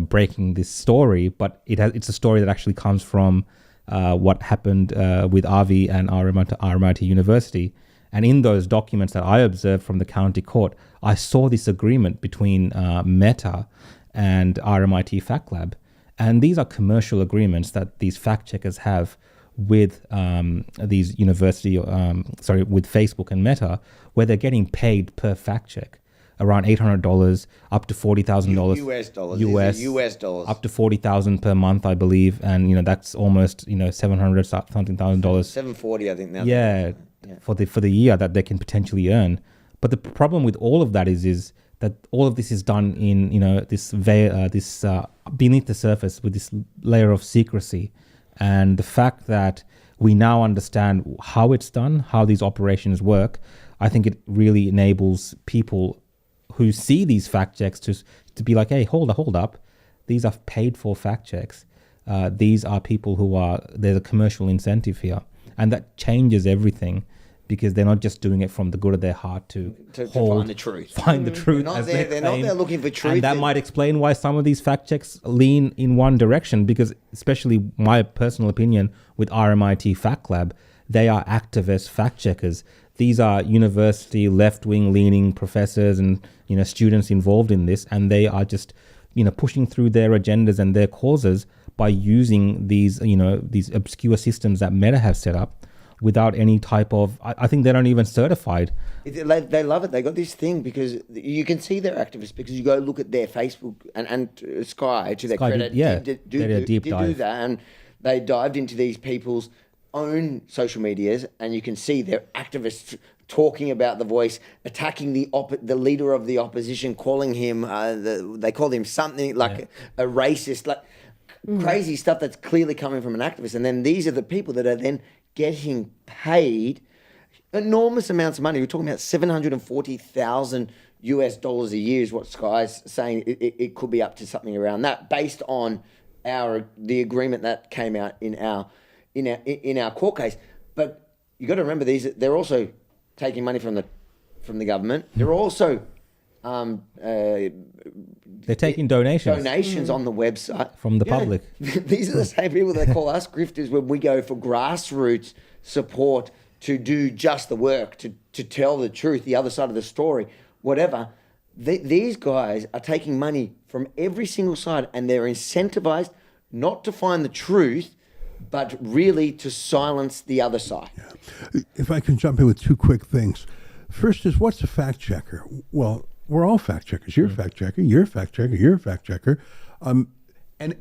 breaking this story, but it's a story that actually comes from what happened with Avi and RMIT University. And in those documents that I observed from the county court, I saw this agreement between Meta and RMIT Fact Lab. And these are commercial agreements that these fact checkers have with these with Facebook and Meta, where they're getting paid per fact check. Around $800 up to $40,000 US dollars. US, These are US dollars. up to $40,000 per month, I believe, and that's almost $700 something thousand dollars. 740, I think now. Yeah, for the year that they can potentially earn. But the problem with all of that is that all of this is done in this beneath the surface with this layer of secrecy, and the fact that we now understand how it's done, how these operations work. I think it really enables people who see these fact checks to be like, hey, hold up. These are paid for fact checks. These are people there's a commercial incentive here. And that changes everything because they're not just doing it from the good of their heart to find the truth. Find the truth. They're not as there- they they're not claim. there looking for truth. And that They- might explain why some of these fact checks lean in one direction, because especially my personal opinion with RMIT Fact Lab, they are activist fact checkers. These are university left-wing leaning professors and students involved in this, and they are just pushing through their agendas and their causes by using these these obscure systems that Meta have set up without any type of. I think they're not even certified. They love it. They got this thing because you can see they're activists because you go look at their Facebook and Sky, to their Sky credit, did a deep do dive. that, and they dived into these people's own social medias, and you can see they're activists talking about The Voice, attacking the leader of the opposition, calling him they called him something like a racist, like crazy stuff that's clearly coming from an activist. And then these are the people that are then getting paid enormous amounts of money. We're talking about $740,000 US a year is what Sky's saying. It could be up to something around that, based on the agreement that came out in our court case. But you got to remember, they're also taking money from the government. They're also They're taking donations on the website from the public. These are the same people that call us grifters when we go for grassroots support to do just the work, to tell the truth, the other side of the story, whatever. These guys are taking money from every single side, and they're incentivized not to find the truth, but really to silence the other side. If I can jump in with two quick things. First is, what's a fact checker? Well, we're all fact checkers. You're a fact checker. You're a fact checker. You're a fact checker. And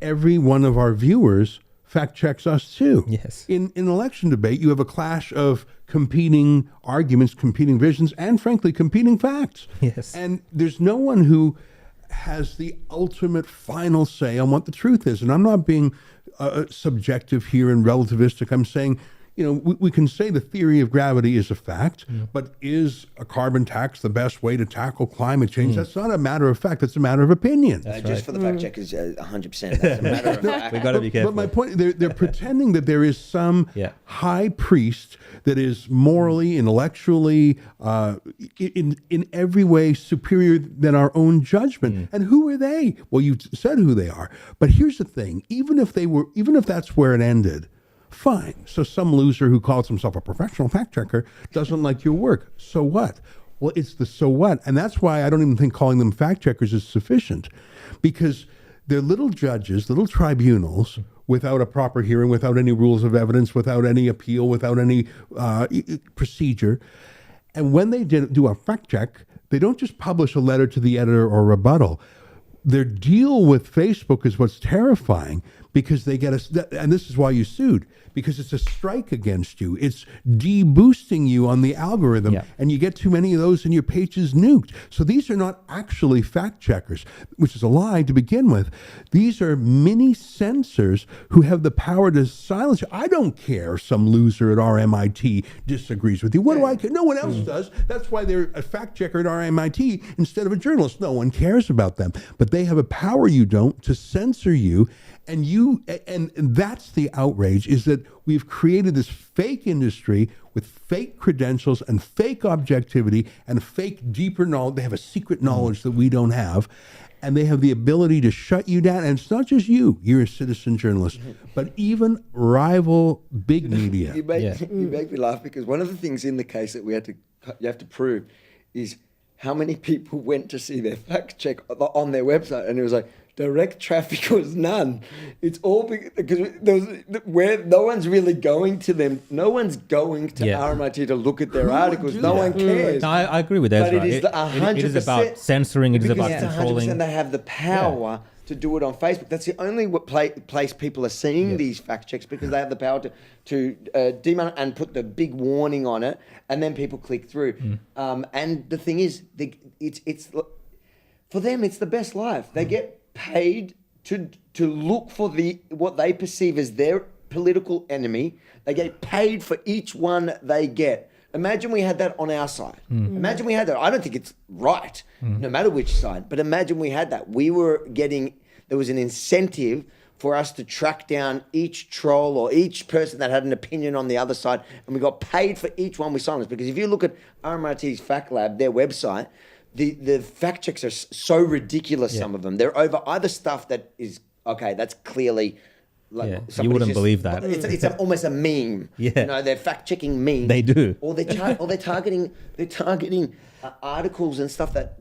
every one of our viewers fact checks us too. Yes. In an election debate, you have a clash of competing arguments, competing visions, and frankly, competing facts. Yes. And there's no one who has the ultimate final say on what the truth is. And I'm not being subjective here and relativistic. I'm saying, we can say the theory of gravity is a fact, but is a carbon tax the best way to tackle climate change? That's not a matter of fact. That's a matter of opinion. Just for the fact checkers, 100%. That's a matter of fact. We got to be careful. But my point, they're pretending that there is some Yeah. high priest that is morally, intellectually, in every way superior than our own judgment. And who are they? Well, you said who they are. But here's the thing: even if that's where it ended, fine. So some loser who calls himself a professional fact checker doesn't like your work. So what? Well, it's the so what. And that's why I don't even think calling them fact checkers is sufficient, because they're little judges, little tribunals, without a proper hearing, without any rules of evidence, without any appeal, without any procedure. And when they do a fact check, they don't just publish a letter to the editor or rebuttal. Their deal with Facebook is what's terrifying, because they get and this is why you sued, because it's a strike against you. It's de-boosting you on the algorithm, Yeah. and you get too many of those and your page is nuked. So these are not actually fact checkers, which is a lie to begin with. These are mini censors who have the power to silence you. I don't care if some loser at RMIT disagrees with you. What do I care? No one else does. That's why they're a fact checker at RMIT instead of a journalist. No one cares about them. But they have a power you don't to censor you. And that's the outrage, is that we've created this fake industry with fake credentials and fake objectivity and fake deeper knowledge. They have a secret knowledge that we don't have, and they have the ability to shut you down. And it's not just you're a citizen journalist, but even rival big media. You make, Yeah. you make me laugh, because one of the things in the case that you have to prove is how many people went to see their fact check on their website, and it was like, direct traffic was none. It's all because where no one's really going to them. No one's going to Yeah. RMIT to look at their Who would articles. do No that? one cares. No, I agree with Ezra. But it is the it is 100%. about censoring. It is Because about it's controlling. 100% they have the power to do it on Facebook. That's the only place people are seeing these fact checks, because they have the power to demon and put the big warning on it, and then people click through. And the thing is, it's for them, it's the best life. They get paid to look for what they perceive as their political enemy. They get paid for each one they get. Imagine we had that on our side. Imagine we had that. I don't think it's right, no matter which side, but imagine we had that. There was an incentive for us to track down each troll or each person that had an opinion on the other side, and we got paid for each one we silenced. Because if you look at RMIT's Fact Lab, their website, the fact checks are so ridiculous, some of them. They're over either stuff that is, okay, that's clearly... Like Yeah, you somebody's wouldn't believe that. It's almost a meme. Yeah. You know, they're fact checking memes. They do. Or they're targeting articles and stuff that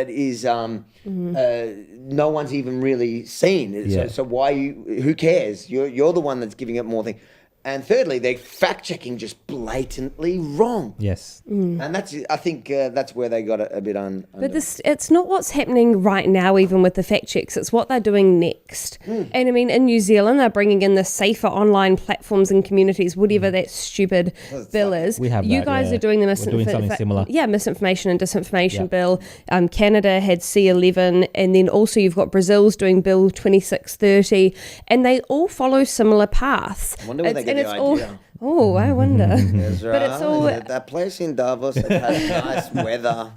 is no one's even really seen. Yeah. So who cares? You're the one that's giving it more thing. And thirdly, they're fact checking just blatantly wrong. Yes. And I think that's where they got a bit But it's not what's happening right now, even with the fact checks. It's what they're doing next. And I mean, in New Zealand, they're bringing in the safer online platforms and communities, whatever that stupid bill is. We have you that, guys yeah. are doing the We're doing something similar. Yeah, misinformation and disinformation Yeah. bill. Canada had C11, and then also you've got Brazil's doing Bill 2630, and they all follow similar paths. I wonder where they get the idea. Oh, I wonder. But it's all- that place in Davos that has nice weather.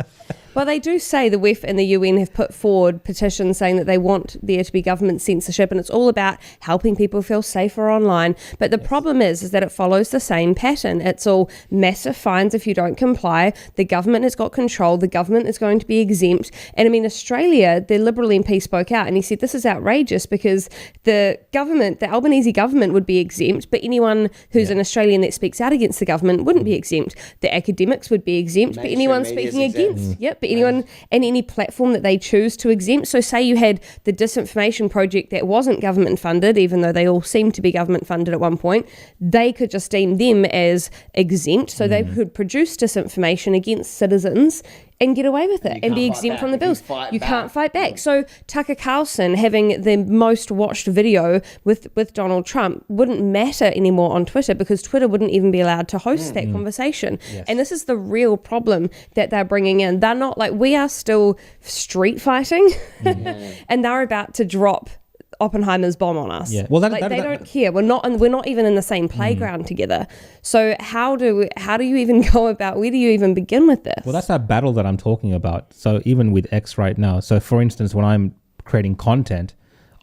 Well, they do say the WEF and the UN have put forward petitions saying that they want there to be government censorship, and it's all about helping people feel safer online. But the problem is that it follows the same pattern. It's all massive fines if you don't comply. The government has got control. The government is going to be exempt. And I mean, Australia, the Liberal MP spoke out and he said this is outrageous because the Albanese government would be exempt, but anyone who's an Australian that speaks out against the government wouldn't be exempt. The academics would be exempt, but Mainstream anyone media's speaking exempt. against, yep. But anyone and any platform that they choose to exempt. So say you had the disinformation project that wasn't government funded, even though they all seemed to be government funded at one point, they could just deem them as exempt. So they could produce disinformation against citizens and get away with it and be can't fight exempt back. from the If you bills. fight You back, can't fight back. So Tucker Carlson having the most watched video with Donald Trump wouldn't matter anymore on Twitter because Twitter wouldn't even be allowed to host that conversation. Yes. And this is the real problem that they're bringing in. They're not like, we are still street fighting and they're about to drop Oppenheimer's bomb on us. Yeah. Well, they don't care. We're not even in the same playground together. So how do you even go about? Where do you even begin with this? Well, that's that battle that I'm talking about. So even with X right now. So for instance, when I'm creating content,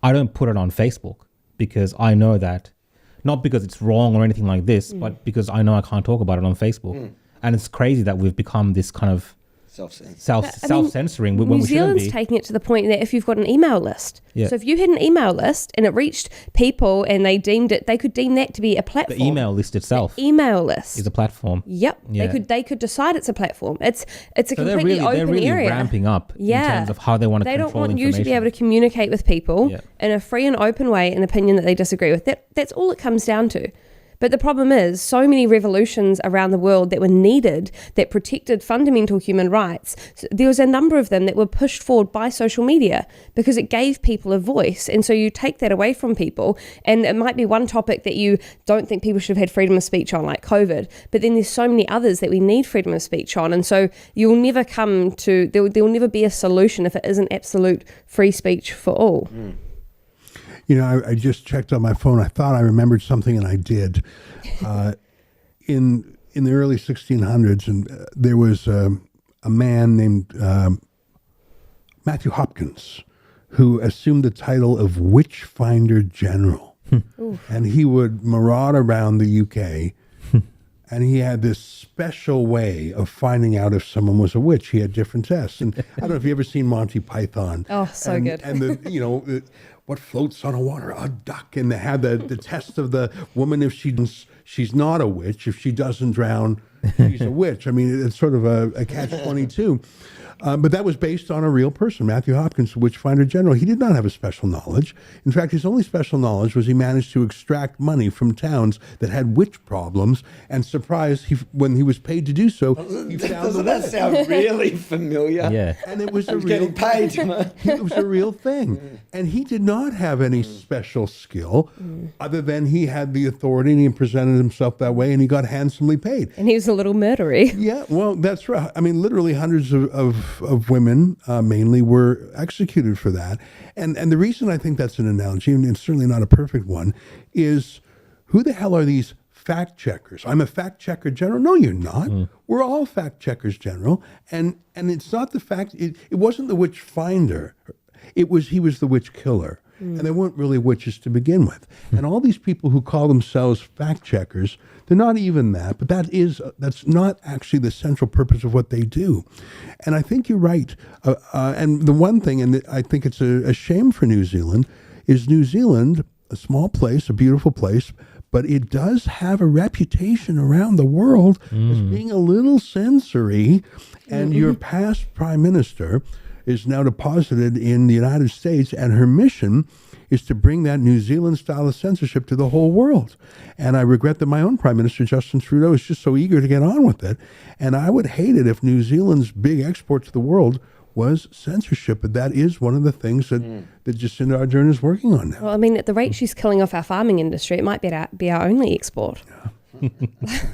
I don't put it on Facebook because I know that, not because it's wrong or anything like this, but because I know I can't talk about it on Facebook. And it's crazy that we've become this kind of self-censoring when New we shouldn't Zealand's be. taking it to the point that if you've got an email list, Yeah. so if you had an email list and it reached people and they could deem that to be a platform. The email list itself Email list is a platform. Yep, Yeah. they could decide it's a platform. It's a So they're completely really open area. ramping up in terms of how they want to They control don't want you information. to be able to communicate with people Yeah. in a free and open way, an opinion that they disagree with. That's all it comes down to. But the problem is, so many revolutions around the world that were needed, that protected fundamental human rights, so there was a number of them that were pushed forward by social media because it gave people a voice. And so you take that away from people, and it might be one topic that you don't think people should have had freedom of speech on, like COVID, but then there's so many others that we need freedom of speech on. And so you'll never come to, there will never be a solution if it isn't absolute free speech for all. You know, I just checked on my phone. I thought I remembered something, and I did. In the early 1600s, and there was a man named Matthew Hopkins who assumed the title of Witch Finder General, and he would maraud around the UK. And he had this special way of finding out if someone was a witch. He had different tests. And I don't know if you've ever seen Monty Python. Oh, so and, good. And what floats on a water? A duck. And they had the test of the woman if she's not a witch. If she doesn't drown, she's a witch. I mean, it's sort of a catch-22. But that was based on a real person, Matthew Hopkins, the Witchfinder General. He did not have a special knowledge. In fact, his only special knowledge was he managed to extract money from towns that had witch problems. And surprise, when he was paid to do so, he found the witch. sound really familiar? Yeah. And it was I was getting paid. It was a real thing. And he did not have any special skill other than he had the authority and he presented himself that way and he got handsomely paid. And he was a little murdery. Yeah, well, that's right. I mean, literally hundreds of women mainly were executed for that. And the reason I think that's an analogy, and it's certainly not a perfect one, is who the hell are these fact checkers? I'm a fact checker general. No, you're not. We're all fact checkers general. And it's not the fact, it wasn't the witch finder. He was the witch killer. And they weren't really witches to begin with. And all these people who call themselves fact checkers, they're not even that, but that's not actually the central purpose of what they do. And I think you're right. And the one thing, and I think it's a shame for New Zealand, is New Zealand, a small place, a beautiful place, but it does have a reputation around the world as being a little censory. And your past prime minister is now deposited in the United States, and her mission is to bring that New Zealand style of censorship to the whole world. And I regret that my own Prime Minister, Justin Trudeau, is just so eager to get on with it. And I would hate it if New Zealand's big export to the world was censorship. But that is one of the things that Jacinda Ardern is working on now. Well, I mean, at the rate she's killing off our farming industry, it might be our only export.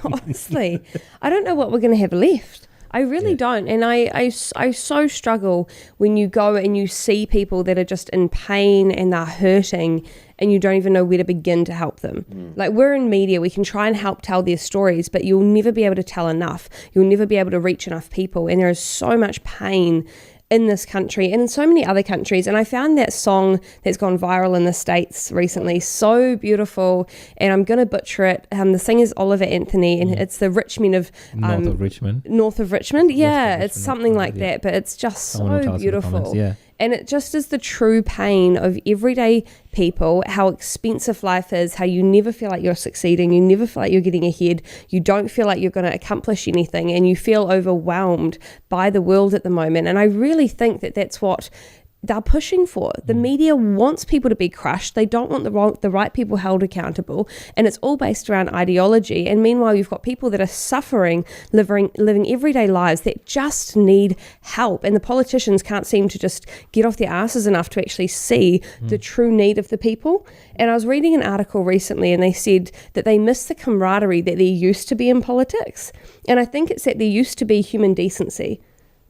Honestly, I don't know what we're going to have left. I really don't. And I so struggle when you go and you see people that are just in pain and they're hurting and you don't even know where to begin to help them. Like, we're in media, we can try and help tell their stories, but you'll never be able to tell enough. You'll never be able to reach enough people. And there is so much pain in this country and in so many other countries. And I found that song that's gone viral in the States recently so beautiful, and I'm going to butcher it. The singer's Oliver Anthony, and it's the Richmond of North of Richmond. North of Richmond. Yeah, it's Richmond, something like yeah. that, but it's just Someone will tell so us in the beautiful. comments, yeah. And it just is the true pain of everyday people, how expensive life is, how you never feel like you're succeeding, you never feel like you're getting ahead, you don't feel like you're going to accomplish anything, and you feel overwhelmed by the world at the moment. And I really think that that's what they're pushing for. The media wants people to be crushed. They don't want the right people held accountable, and it's all based around ideology. And meanwhile, you've got people that are suffering, living everyday lives that just need help, and the politicians can't seem to just get off their asses enough to actually see the true need of the people. And I was reading an article recently, and they said that they miss the camaraderie that there used to be in politics. And I think it's that there used to be human decency.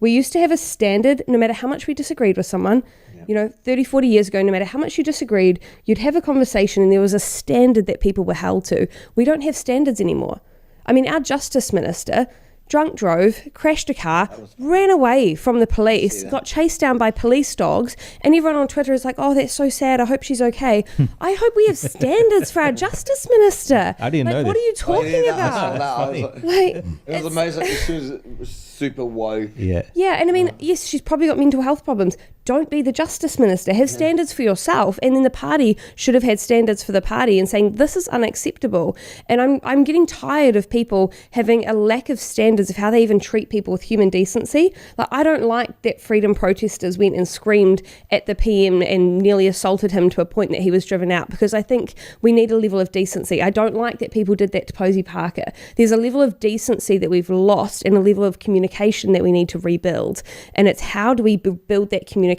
We used to have a standard, no matter how much we disagreed with someone, 30, 40 years ago, no matter how much you disagreed, you'd have a conversation and there was a standard that people were held to. We don't have standards anymore. I mean, our Justice Minister, drunk drove, crashed a car, ran away from the police, got chased down by police dogs, and everyone on Twitter is like, oh, that's so sad, I hope she's okay. I hope we have standards for our Justice Minister. I didn't know What this. are you talking about? Like, It was amazing. She was super woke. Yeah. yeah, and I mean, yes, she's probably got mental health problems. Don't be the Justice Minister. Have standards for yourself, and then the party should have had standards for the party and saying this is unacceptable. And I'm getting tired of people having a lack of standards of how they even treat people with human decency. Like, I don't like that freedom protesters went and screamed at the PM and nearly assaulted him to a point that he was driven out, because I think we need a level of decency. I don't like that people did that to Posey Parker. There's a level of decency that we've lost and a level of communication that we need to rebuild. And it's how do we build that communication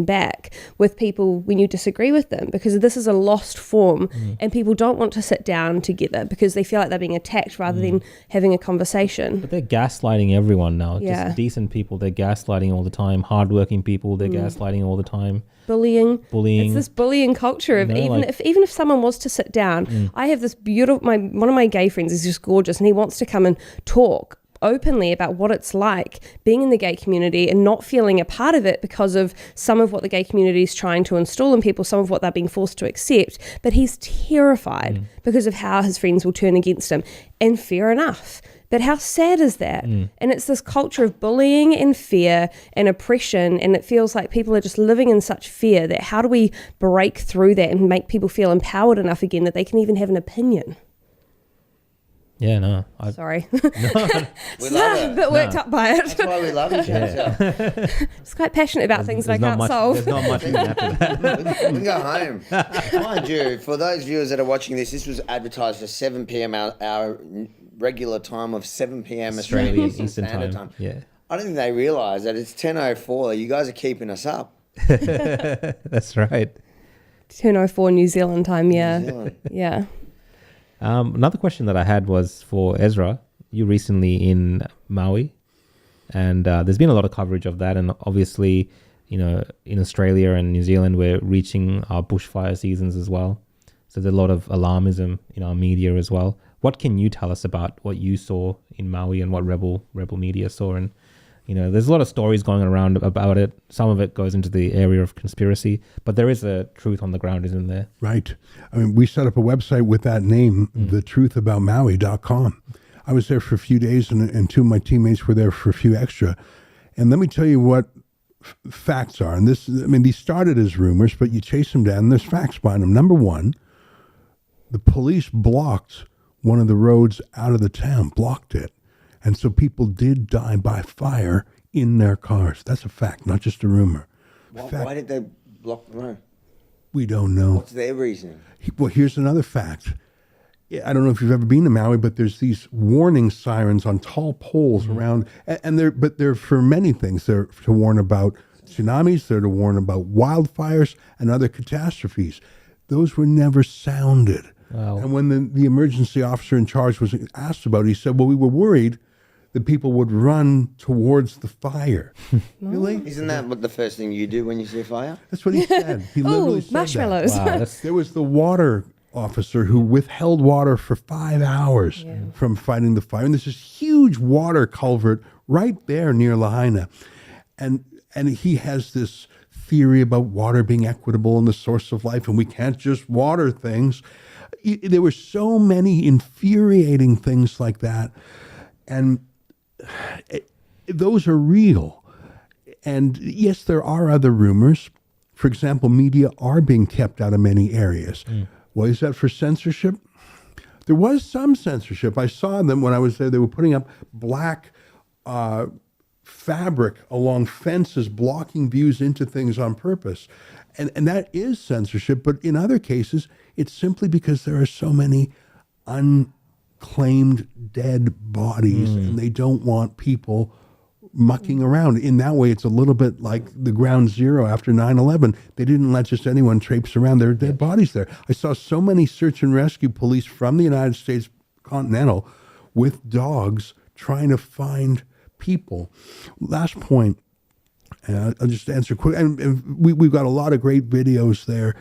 back with people when you disagree with them, because this is a lost form and people don't want to sit down together because they feel like they're being attacked rather than having a conversation. But they're gaslighting everyone now. Yeah. Just decent people, they're gaslighting all the time. Hardworking people, they're gaslighting all the time. Bullying. Bullying. It's this bullying culture of You know, even if someone was to sit down, I have this beautiful, one of my gay friends is just gorgeous, and he wants to come and talk openly about what it's like being in the gay community and not feeling a part of it because of some of what the gay community is trying to install in people, some of what they're being forced to accept. But he's terrified because of how his friends will turn against him. And fair enough. But how sad is that? And it's this culture of bullying and fear and oppression, and it feels like people are just living in such fear that how do we break through that and make people feel empowered enough again that they can even have an opinion? Yeah, no. Sorry. We love A it. bit worked up by That's it. why we love each other. It's quite passionate about things that I can't There's solve. not much we can add to that. We can go home. Mind you, for those viewers that are watching this was advertised for 7 p.m. our regular time of 7 p.m. Australian Eastern Standard time. Time. Yeah. I don't think they realise that it's 10:04. You guys are keeping us up. That's right. 10:04 New Zealand time, yeah. New Zealand. Yeah. Another question that I had was for Ezra. You recently in Maui, and there's been a lot of coverage of that. And obviously, you know, in Australia and New Zealand, we're reaching our bushfire seasons as well. So there's a lot of alarmism in our media as well. What can you tell us about what you saw in Maui and what rebel media saw? And you know, there's a lot of stories going around about it. Some of it goes into the area of conspiracy, but there is a truth on the ground, isn't there? Right. I mean, we set up a website with that name, thetruthaboutmaui.com. I was there for a few days, and two of my teammates were there for a few extra. And let me tell you what facts are. And this, I mean, these started as rumors, but you chase them down, and there's facts behind them. Number one, the police blocked one of the roads out of the town, blocked it. And so people did die by fire in their cars. That's a fact, not just a rumor. Why did they block the road? We don't know. What's their reasoning? Well, here's another fact. I don't know if you've ever been to Maui, but there's these warning sirens on tall poles around, and they're for many things. They're to warn about tsunamis, they're to warn about wildfires and other catastrophes. Those were never sounded. Wow. And when the emergency officer in charge was asked about it, he said, well, we were worried that people would run towards the fire. Really? Isn't that what the first thing you do when you see a fire? That's what he said. He literally Oh, said marshmallows. Wow, that's There was the water officer who withheld water for 5 hours from fighting the fire. And there's this huge water culvert right there near Lahaina. And he has this theory about water being equitable and the source of life, and we can't just water things. There were so many infuriating things like that. And those are real. And yes, there are other rumors. For example, media are being kept out of many areas. Well, is that for censorship? There was some censorship. I saw them when I was there. They were putting up black fabric along fences, blocking views into things on purpose. And that is censorship. But in other cases, it's simply because there are so many unclaimed dead bodies, and they don't want people mucking around. In that way, it's a little bit like the ground zero after 9/11. They didn't let just anyone traipse around. There are dead bodies there. I saw so many search and rescue police from the United States Continental with dogs trying to find people. Last point, I'll just answer quick. And we've got a lot of great videos there.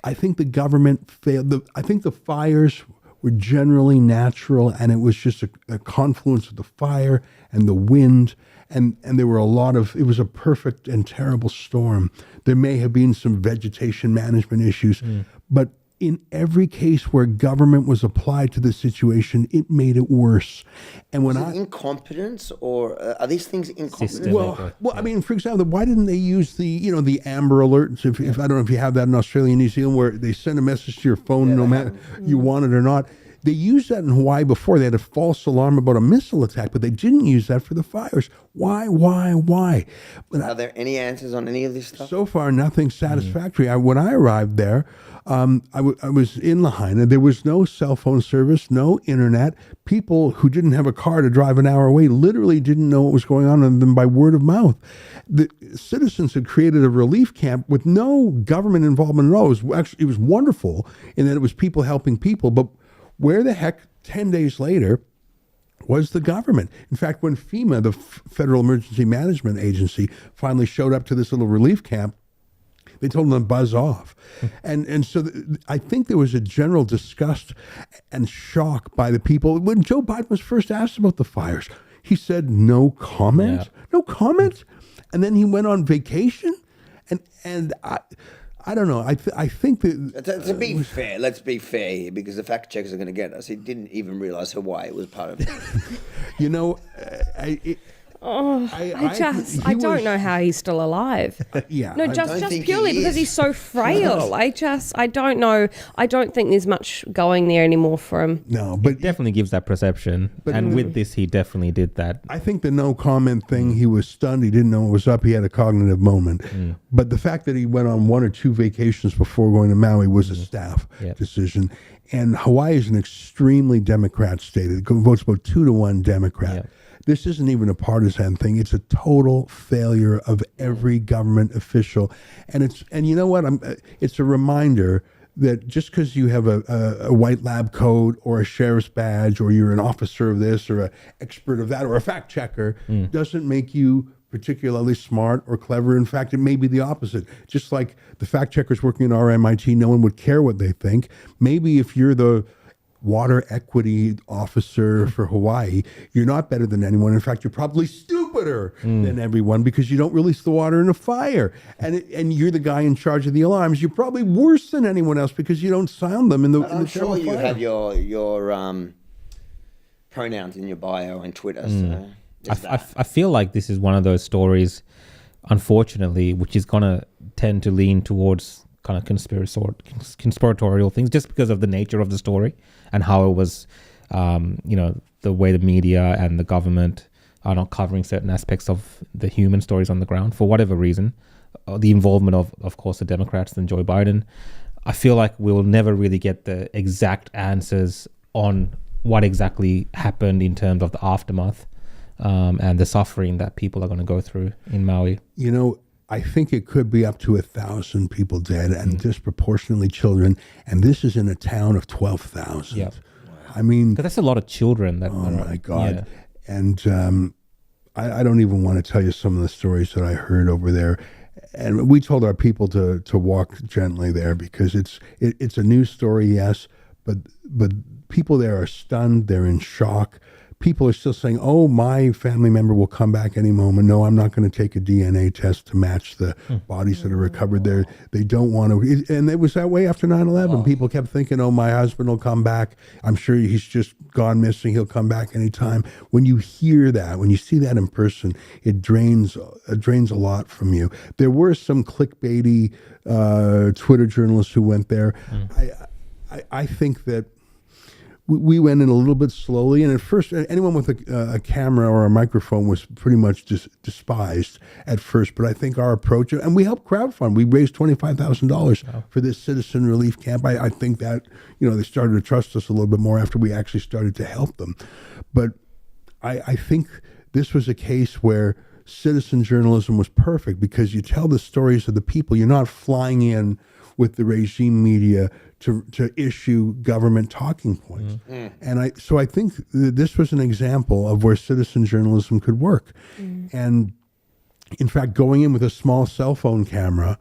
I think the government failed. I think the fires were generally natural, and it was just a confluence of the fire and the wind, and there were it was a perfect and terrible storm. There may have been some vegetation management issues, but in every case where government was applied to the situation, it made it worse. And when Incompetence, or are these things incompetent? Systemic. I mean, for example, why didn't they use the Amber Alerts? If I don't know if you have that in Australia and New Zealand, where they send a message to your phone no matter you want it or not. They used that in Hawaii before. They had a false alarm about a missile attack, but they didn't use that for the fires. Why? But Are there any answers on any of this stuff? so far, nothing satisfactory. When I arrived there, I was in Lahaina. There was no cell phone service, no internet. People who didn't have a car to drive an hour away literally didn't know what was going on other than by word of mouth. The citizens had created a relief camp with no government involvement at all. It was wonderful in that it was people helping people, but where the heck, 10 days later, was the government? In fact, when FEMA, the Federal Emergency Management Agency, finally showed up to this little relief camp, they told them to buzz off. And so I think there was a general disgust and shock by the people. When Joe Biden was first asked about the fires, he said, no comment? Yeah. No comment? And then he went on vacation? And I don't know. I think that To be fair, let's be fair here, because the fact checkers are going to get us. He didn't even realize Hawaii was part of it. I don't know how he's still alive. Yeah. No, I don't just think purely he because is. he's so frail. I don't know. I don't think there's much going there anymore for him. No, but Definitely gives that perception. And with this, he definitely did that. I think the no comment thing, he was stunned. He didn't know what was up. He had a cognitive moment. But the fact that he went on 1 or 2 vacations before going to Maui was a staff decision. And Hawaii is an extremely Democrat state. It votes about 2 to 1 Democrat. Yep. This isn't even a partisan thing. It's a total failure of every government official. And you know what? It's a reminder that just because you have a white lab coat or a sheriff's badge, or you're an officer of this or an expert of that or a fact checker, doesn't make you particularly smart or clever. In fact, it may be the opposite. Just like the fact checkers working at RMIT, no one would care what they think. Maybe if you're the water equity officer for Hawaii, you're not better than anyone. In fact, you're probably stupider than everyone, because you don't release the water in a fire. And you're the guy in charge of the alarms. You're probably worse than anyone else because you don't sound them in the I'm sure terrible you fire. have your pronouns in your bio and Twitter. So I feel like this is one of those stories, unfortunately, which is going to tend to lean towards kind of conspiratorial things, just because of the nature of the story and how it was, the way the media and the government are not covering certain aspects of the human stories on the ground for whatever reason. The involvement of course, the Democrats and Joe Biden. I feel like we'll never really get the exact answers on what exactly happened in terms of the aftermath and the suffering that people are going to go through in Maui. I think it could be up to 1,000 people dead, and disproportionately children. And this is in a town of 12,000. Yeah. I mean, Because that's a lot of children. oh my God. And I don't even want to tell you some of the stories that I heard over there. And we told our people to walk gently there, because it's a news story, yes, but people there are stunned. They're in shock. People are still saying, oh, my family member will come back any moment. No, I'm not going to take a DNA test to match the bodies that are recovered there. They don't want to. And it was that way after 9/11. People kept thinking, oh, my husband will come back. I'm sure he's just gone missing. He'll come back anytime. When you hear that, when you see that in person, it drains a lot from you. There were some clickbaity Twitter journalists who went there. I think that we went in a little bit slowly, and at first, anyone with a camera or a microphone was pretty much despised at first. But I think our approach, and we helped crowdfund. We raised $25,000 for this citizen relief camp. I think that they started to trust us a little bit more after we actually started to help them. But I think this was a case where citizen journalism was perfect, because you tell the stories of the people. You're not flying in with the regime media to issue government talking points. And I think this was an example of where citizen journalism could work. And in fact, going in with a small cell phone camera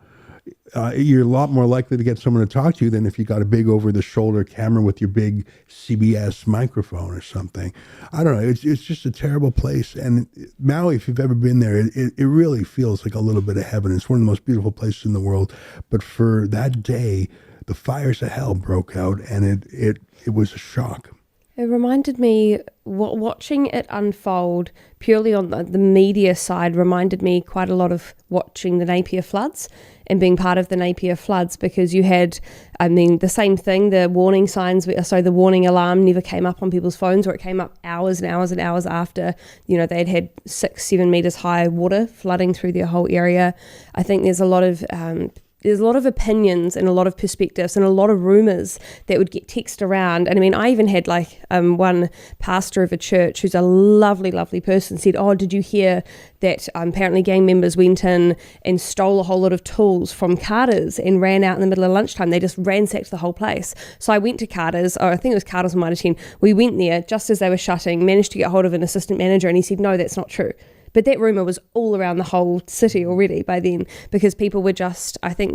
you're a lot more likely to get someone to talk to you than if you got a big over-the-shoulder camera with your big CBS microphone or something. I don't know. It's just a terrible place. And Maui, if you've ever been there, it really feels like a little bit of heaven. It's one of the most beautiful places in the world. But for that day, the fires of hell broke out, and it was a shock. It reminded me, watching it unfold purely on the media side reminded me quite a lot of watching the Napier floods and being part of the Napier floods, because you had, the same thing, the warning signs, the warning alarm never came up on people's phones, or it came up hours and hours and hours after, they'd had 6-7 meters high water flooding through their whole area. I think there's a lot of opinions and a lot of perspectives and a lot of rumors that would get texted around. And I even had one pastor of a church who's a lovely, lovely person said, "Oh, did you hear that apparently gang members went in and stole a whole lot of tools from Carter's and ran out in the middle of lunchtime? They just ransacked the whole place." So I went to Carter's, I think it was Carter's or Mitre 10. We went there just as they were shutting, managed to get hold of an assistant manager, and he said, "No, that's not true." But that rumour was all around the whole city already by then, because people were just, I think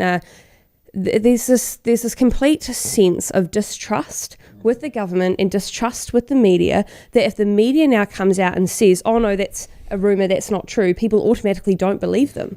there's this complete sense of distrust with the government and distrust with the media, that if the media now comes out and says, "Oh no, that's a rumour, that's not true," people automatically don't believe them.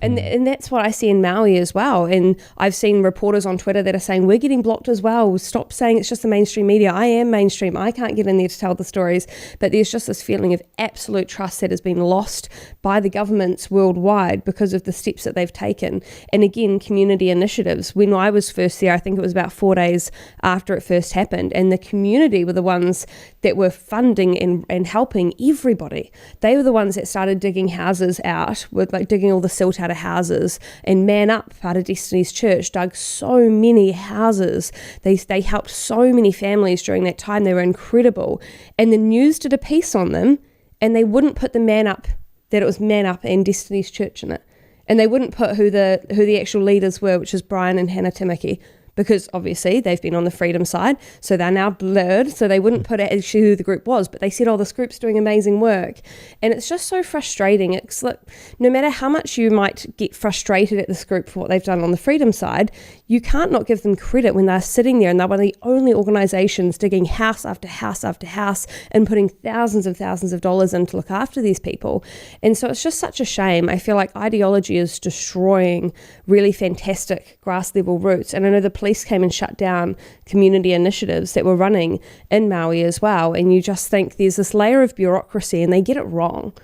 And that's what I see in Maui as well. And I've seen reporters on Twitter that are saying, "We're getting blocked as well. Stop saying it's just the mainstream media. I am mainstream. I can't get in there to tell the stories." But there's just this feeling of absolute trust that has been lost by the governments worldwide because of the steps that they've taken. And again, community initiatives. When I was first there, I think it was about 4 days after it first happened, and the community were the ones that were funding and helping everybody. They were the ones that started digging houses out, with digging all the silt out of houses. And Man Up, part of Destiny's Church, dug so many houses. They helped so many families during that time. They were incredible. And the news did a piece on them, and they wouldn't put that it was Man Up and Destiny's Church in it. And they wouldn't put who the actual leaders were, which is Brian and Hannah Timothy, because obviously they've been on the freedom side, so they're now blurred, so they wouldn't put it actually who the group was, but they said, "Oh, this group's doing amazing work." And it's just so frustrating. It's like, no matter how much you might get frustrated at this group for what they've done on the freedom side, you can't not give them credit when they're sitting there and they're one of the only organisations digging house after house after house and putting thousands of dollars in to look after these people. And so it's just such a shame. I feel like ideology is destroying really fantastic grass level roots. And I know the police came and shut down community initiatives that were running in Maui as well. And you just think there's this layer of bureaucracy, and they get it wrong.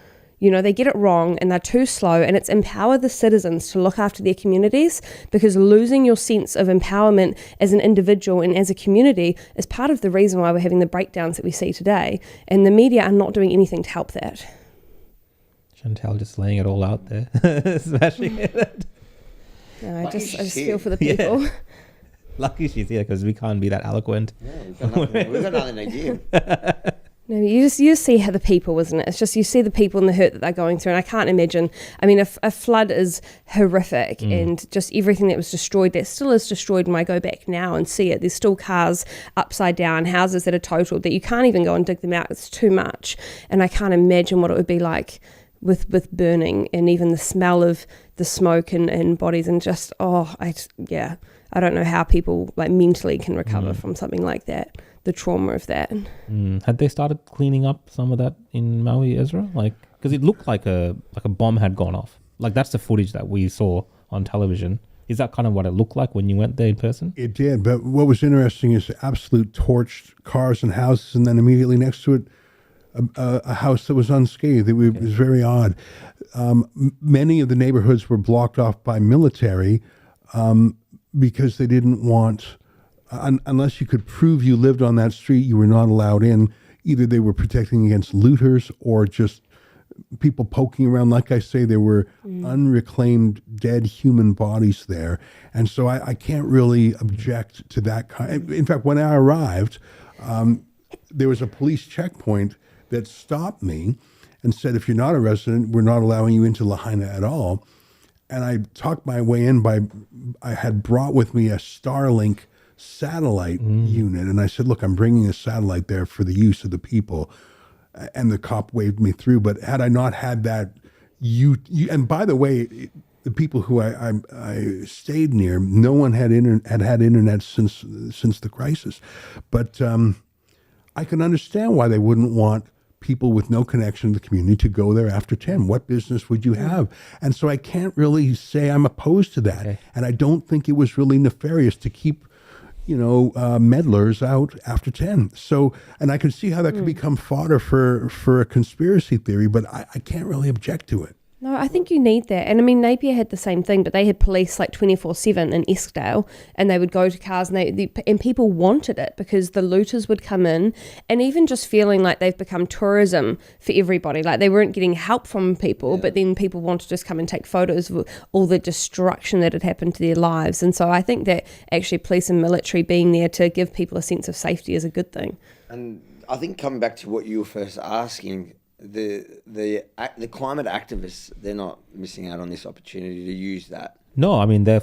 They get it wrong, and they're too slow, and it's empower the citizens to look after their communities, because losing your sense of empowerment as an individual and as a community is part of the reason why we're having the breakdowns that we see today. And the media are not doing anything to help that. Chantal just laying it all out there, smashing it. No, I Lucky just she's feel for the here. people. Lucky she's here, because we can't be that eloquent. Yeah, we've got nothing to give. No, you just see how the people, isn't it? It's just, you see the people and the hurt that they're going through. And I can't imagine, a flood is horrific, and just everything that was destroyed, that still is destroyed. When I go back now and see it, there's still cars upside down, houses that are totaled, that you can't even go and dig them out. It's too much. And I can't imagine what it would be like with burning, and even the smell of the smoke and bodies, and just, I don't know how people mentally can recover from something like that, the trauma of that. Had they started cleaning up some of that in Maui, Ezra? Because it looked like a bomb had gone off. That's the footage that we saw on television. Is that kind of what it looked like when you went there in person? It did, but what was interesting is the absolute torched cars and houses, and then immediately next to it, a house that was unscathed. It was very odd. Many of the neighborhoods were blocked off by military because they didn't want, unless you could prove you lived on that street, you were not allowed in. Either they were protecting against looters or just people poking around. Like I say, there were unreclaimed dead human bodies there. And so I can't really object to that kind. In fact, when I arrived, there was a police checkpoint that stopped me and said, "If you're not a resident, we're not allowing you into Lahaina at all." And I talked my way in I had brought with me a Starlink satellite unit. And I said, "Look, I'm bringing a satellite there for the use of the people." And the cop waved me through. But had I not had that, and by the way, the people who I stayed near, no one had internet since the crisis, but I can understand why they wouldn't want people with no connection to the community to go there after 10. What business would you have? And so I can't really say I'm opposed to that. Okay. And I don't think it was really nefarious to keep, meddlers out after 10. So, and I can see how that could become fodder for a conspiracy theory, but I can't really object to it. No, I think you need that. And I mean, Napier had the same thing, but they had police like 24/7 in Eskdale, and they would go to cars, and people wanted it because the looters would come in, and even just feeling like they've become tourism for everybody. Like they weren't getting help from people, but then people wanted to just come and take photos of all the destruction that had happened to their lives. And so I think that actually police and military being there to give people a sense of safety is a good thing. And I think coming back to what you were first asking, the climate activists, they're not missing out on this opportunity to use that. No, I mean I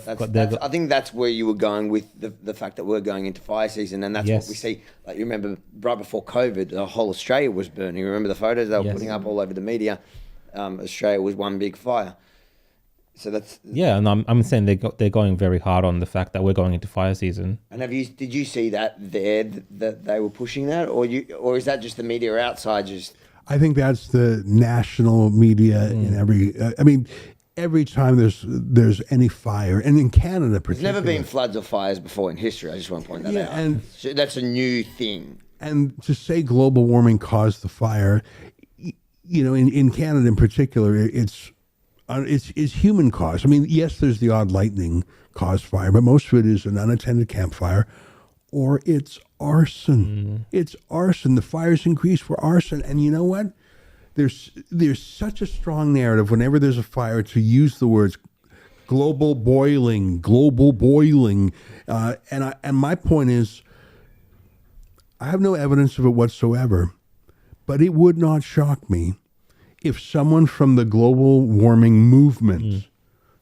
think that's where you were going with the fact that we're going into fire season, and that's Yes. what we see. Like you remember, right before COVID, the whole Australia was burning. You remember the photos they were Yes. putting up all over the media? Australia was one big fire. So that's Yeah, and I'm saying they're going very hard on the fact that we're going into fire season. And did you see that there that they were pushing that, or is that just the media outside just? I think that's the national media in every. Every time there's any fire, and in Canada There's particularly, never been floods or fires before in history. I just want to point that Yeah, out. and- So that's a new thing. and to say global warming caused the fire, in Canada in particular, it's human cause. I mean, yes, there's the odd lightning caused fire, but most of it is an unattended campfire, or it's arson. It's arson. The fires increase for arson, and you know what? There's such a strong narrative whenever there's a fire to use the words global boiling, and my point is, I have no evidence of it whatsoever, but it would not shock me if someone from the global warming movement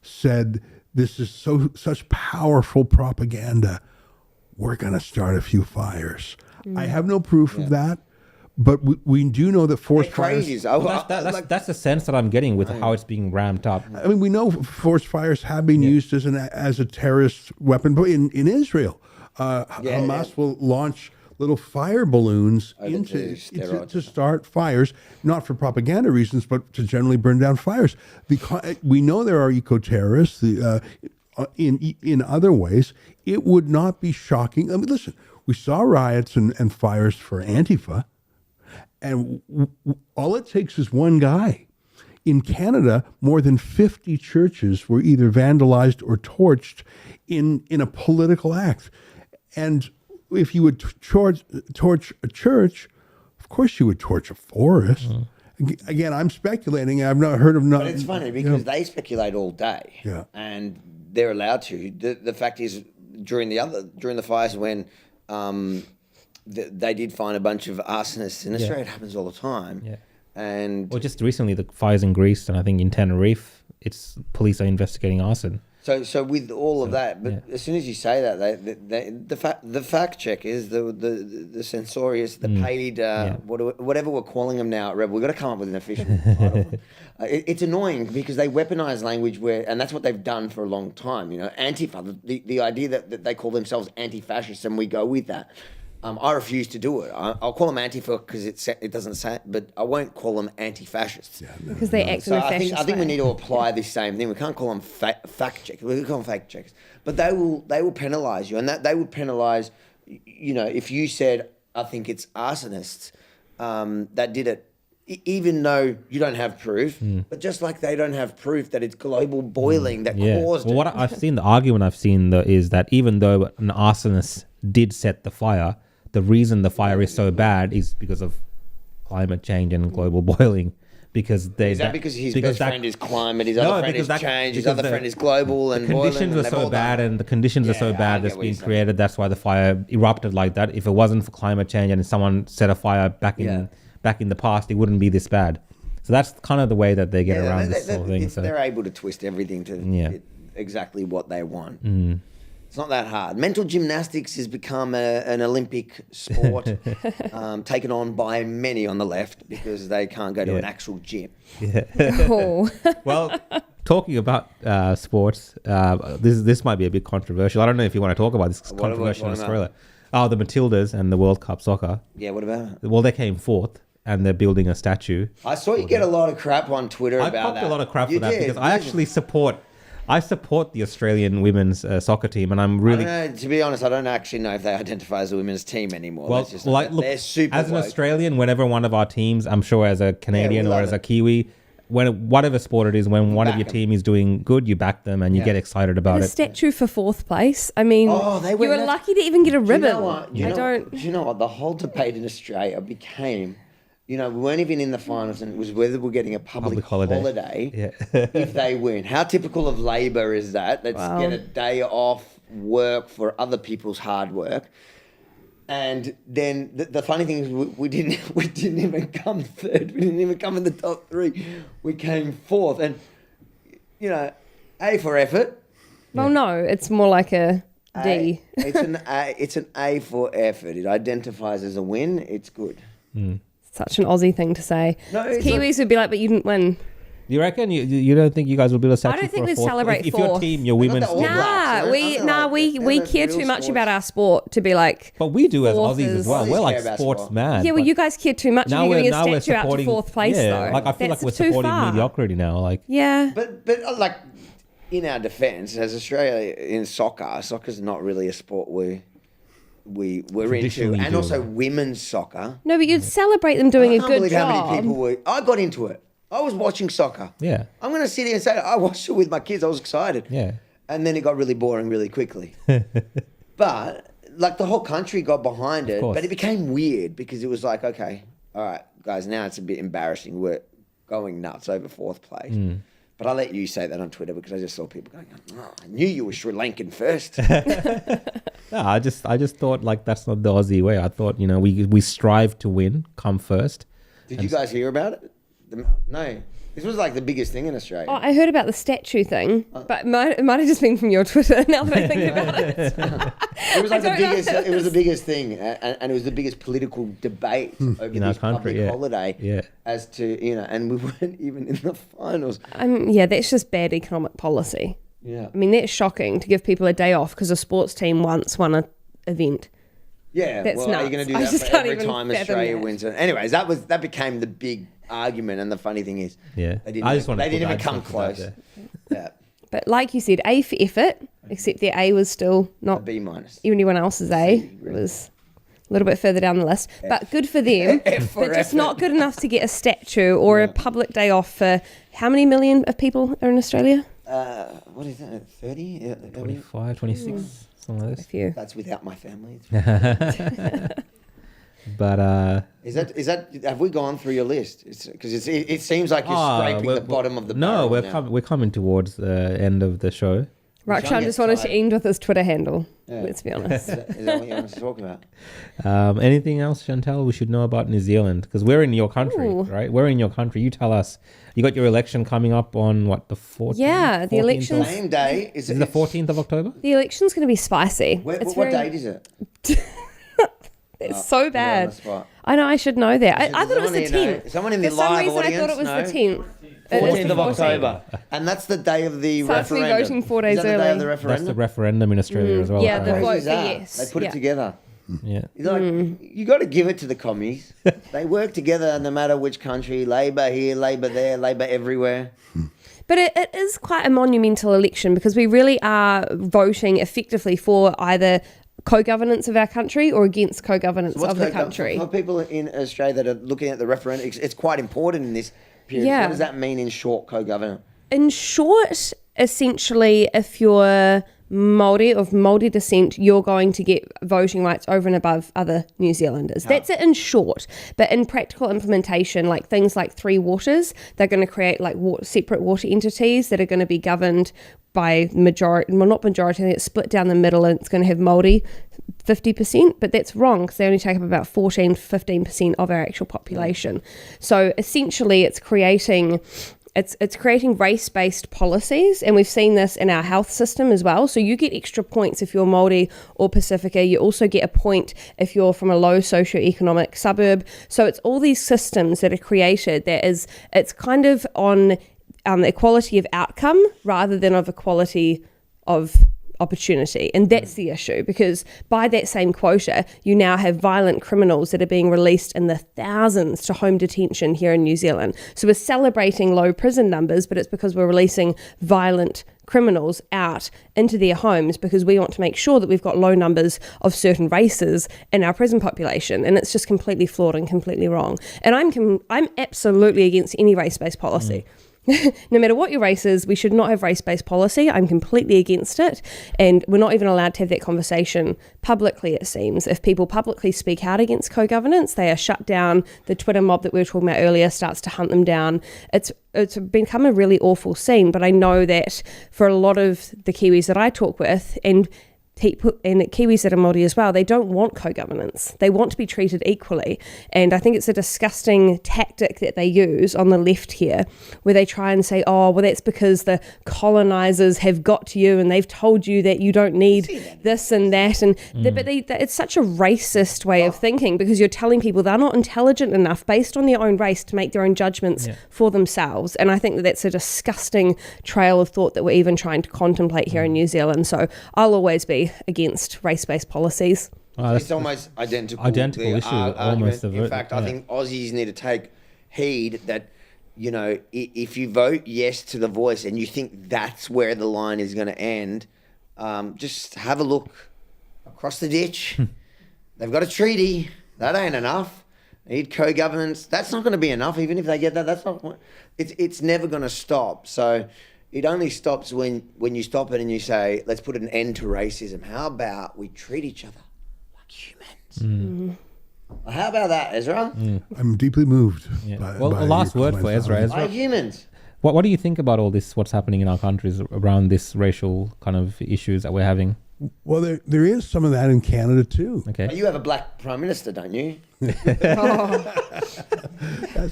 said, this is such powerful propaganda, we're going to start a few fires. I have no proof of that, but we do know that forest They're fires... crazy. That's the sense that I'm getting with how it's being ramped up. I mean, we know forest fires have been used as a terrorist weapon, but in Israel, Hamas will launch little fire balloons to start fires, not for propaganda reasons, but to generally burn down fires. We know there are eco-terrorists in other ways. It would not be shocking. I mean, listen, we saw riots and fires for Antifa, and all it takes is one guy. In Canada, more than 50 churches were either vandalized or torched in a political act. And if you would torch a church, of course you would torch a forest. Again, I'm speculating. I've not heard of But it's funny because they speculate all day, Yeah. and they're allowed to. The fact is, during the fires when they did find a bunch of arsonists in Australia, it happens all the time. Yeah. And Well, just recently, the fires in Greece and I think in Tenerife, police are investigating arson. So with all of that, but as soon as you say that, the fact checkers, the censorious, the paid, whatever we're calling them now at Rebel, we've got to come up with an official title. It's annoying because they weaponize language and that's what they've done for a long time. Antifa, the idea that they call themselves anti-fascists and we go with that. I refuse to do it. I'll call them Antifa because it doesn't say it, but I won't call them anti-fascists. Because they act in So a fascist I think we way. need to apply this same thing. We can't call them fact checkers. We can call them fact checkers, but they will penalise you, and that they would penalise. If you said, "I think it's arsonists that did it," even though you don't have proof, but just like they don't have proof that it's global boiling that caused Well, it. what I've seen, the argument I've seen is that even though an arsonist did set the fire, the reason the fire is so bad is because of climate change and global boiling. Because Is that because his best friend is climate, his other friend is change, his other friend is global and the boiling? conditions and are they've so all bad done it. and the conditions are so Yeah, I bad get that's what being you're saying. created. That's why the fire erupted like that. If it wasn't for climate change and someone set a fire back in the past, it wouldn't be this bad. So that's kind of the way that they get around this whole thing. So They're able to twist everything to Yeah. get exactly what they want. It's not that hard. Mental gymnastics has become an Olympic sport taken on by many on the left because they can't go to an actual gym. Oh. Well, talking about sports, this might be a bit controversial. I don't know if you want to talk about this. It's controversial in Australia. Oh, the Matildas and the World Cup soccer. Yeah, what about it? Well, they came fourth, and they're building a statue. I saw you get a lot of crap on Twitter I about that. popped a lot of crap You for that did, because I didn't actually support the Australian women's soccer team, and I'm really I don't know, to be honest, I don't actually know if they identify as a women's team anymore. well. Let's just Like, look, look, they're super as an woke. Australian, whenever one of our teams, I'm sure as a Canadian or love as a it. Kiwi, when whatever sport it is, when one of back your 'em. team is doing good, you back them and you Yeah. get excited about A it. statue for 4th place. I mean, Oh, they you went were nuts. lucky to even get a Do you ribbon. know what? Do you know what? The whole debate in Australia became, we weren't even in the finals, and it was whether we're getting a public holiday Yeah. if they win. How typical of Labor is that? Let's Wow. get a day off work for other people's hard work. And then the funny thing is we didn't even come third. We didn't even come in the top 3. We came 4th. And, A for effort. Well, no, it's more like a D. It's an A for effort. It identifies as a win. It's good. Such an Aussie thing to say. No, it's Kiwis would be like, but you didn't win. You reckon you don't think you guys will build a statue? I don't think for a we'd fourth? celebrate if your fourth. team, your They're not women's the team. All Blacks. We They're care real too much sports. about our sport to be like. But we do as Fourth Aussies as is- well. Aussies We're like care about sports sport. mad. Yeah, well, but you guys care too much. now And you're we're giving a statue out to supporting 4th place, yeah, though. like I feel That's like we're too supporting far. mediocrity now. Like Yeah. But like in our defence, as Australia in soccer's not really a sport we're into, Traditionally and do. also women's soccer. No, but you'd celebrate them doing I a can't good believe job. how many people were. I got into it. I was watching soccer. yeah, I'm going to sit here and say I watched it with my kids. I was excited. yeah. And then it got really boring really quickly. But like the whole country got behind it, course. but it became weird because it was like, okay, all right, guys, now it's a bit embarrassing. We're going nuts over 4th place. But I let you say that on Twitter because I just saw people going, oh, I knew you were Sri Lankan first. No, I just thought like that's not the Aussie way. I thought we strive to win, come first. Did you guys hear about it? No. This was like the biggest thing in Australia. Oh, I heard about the statue thing, but it might have just been from your Twitter now that I think about it. It was like the I don't know. biggest. It was the biggest thing, and it was the biggest political debate over In our this country, public yeah. holiday. Yeah. As to and we weren't even in the finals. Yeah, that's just bad economic policy. Yeah. I mean, that's shocking to give people a day off because a sports team once won an event. Yeah. That's well, are you going to nuts. do I that just for can't every even time fathom Australia that. wins? Anyways, that became the big argument, and the funny thing is, Yeah, they didn't. I just even, wanted they to didn't put even that- come I just wanted to close. put that Yeah. But like you said, A for effort, except their A was still A not B minus. anyone else's A. It was a little bit further down the list. But good for them. F for but just effort. not good enough to get a statue or a public day off for how many million of people are in Australia? What is that? 30? Yeah, 25, 26, something like A this. few. that's without my family. But Is that? Have we gone through your list? Because it seems like you're scraping we're- the bottom of the no, barrel now. we're coming towards the end of the show. Right, John Sean gets just wanted to tired. end with his Twitter handle. Yeah. Let's be honest. Is that what you want to talk about? Anything else, Chantal, we should know about New Zealand? Because we're in your country, Ooh. right? We're in your country. You tell us. You got your election coming up on what, the 14th? Yeah, the 14th elections- Same day. Is it the 14th of October? The election's going to be spicy. What It's date is it? It's so You're on bad. the spot. I know I should know that. I thought it was the Someone in, 10th. someone in the For some live reason, I audience thought it was know? the 10th. It is 14th the of October. And that's the day of the So it's me referendum. voting 4 days is that the day of early. the That's referendum? the referendum in Australia as well. yeah, the right? vote. Crazy is for that? yes. They put Yeah. it together. Yeah. You're like, you got to give it to the commies. They work together no matter which country. Labor here, Labor there, Labor everywhere. But it is quite a monumental election because we really are voting effectively for either co-governance of our country or against co-governance of the country. For people in Australia that are looking at the referendum, it's quite important in this period. Yeah. What does that mean in short, co-governance? In short, essentially, if you're Māori of Māori descent, you're going to get voting rights over and above other New Zealanders. That's it in short. But in practical implementation, like things like Three Waters, they're going to create like separate water entities that are going to be governed by majority, well, not majority, it's split down the middle and it's going to have Māori 50%, but that's wrong because they only take up about 14 15% of our actual population. So essentially it's creating it's creating race-based policies, and we've seen this in our health system as well. So you get extra points if you're Māori or Pacifica. You also get a point if you're from a low socioeconomic suburb. So it's all these systems that are created it's kind of on equality of outcome rather than of equality of opportunity. And that's the issue, because by that same quota, you now have violent criminals that are being released in the thousands to home detention here in New Zealand. So we're celebrating low prison numbers, but it's because we're releasing violent criminals out into their homes because we want to make sure that we've got low numbers of certain races in our prison population, and it's just completely flawed and completely wrong. And I'm absolutely against any race-based policy. No matter what your race is, we should not have race-based policy. I'm completely against it, and we're not even allowed to have that conversation publicly, it seems. If people publicly speak out against co-governance, they are shut down. The Twitter mob that we were talking about earlier starts to hunt them down. It's become a really awful scene, but I know that for a lot of the Kiwis that I talk with, and Kiwis that are Māori as well, they don't want co-governance. They want to be treated equally. And I think it's a disgusting tactic that they use on the left here, where they try and say, oh, well, that's because the colonizers have got to you and they've told you that you don't need this and that. And it's such a racist way of thinking, because you're telling people they're not intelligent enough based on their own race to make their own judgments for themselves. And I think that that's a disgusting trail of thought that we're even trying to contemplate here in New Zealand. So I'll always be against race-based policies. It's almost identical issue, almost. In fact, I think Aussies need to take heed that, if you vote yes to the voice and you think that's where the line is going to end, just have a look across the ditch. They've got a treaty. That ain't enough. They need co-governance. That's not going to be enough. Even if they get that, that's not. It's never going to stop. So it only stops when you stop it and you say, let's put an end to racism. How about we treat each other like humans? How about that, Ezra? I'm deeply moved. Yeah. By The last your word for comments. Ezra. Like humans. What do you think about all this, what's happening in our countries around this racial kind of issues that we're having? Well, there is some of that in Canada too. Okay. You have a black prime minister, don't you? That's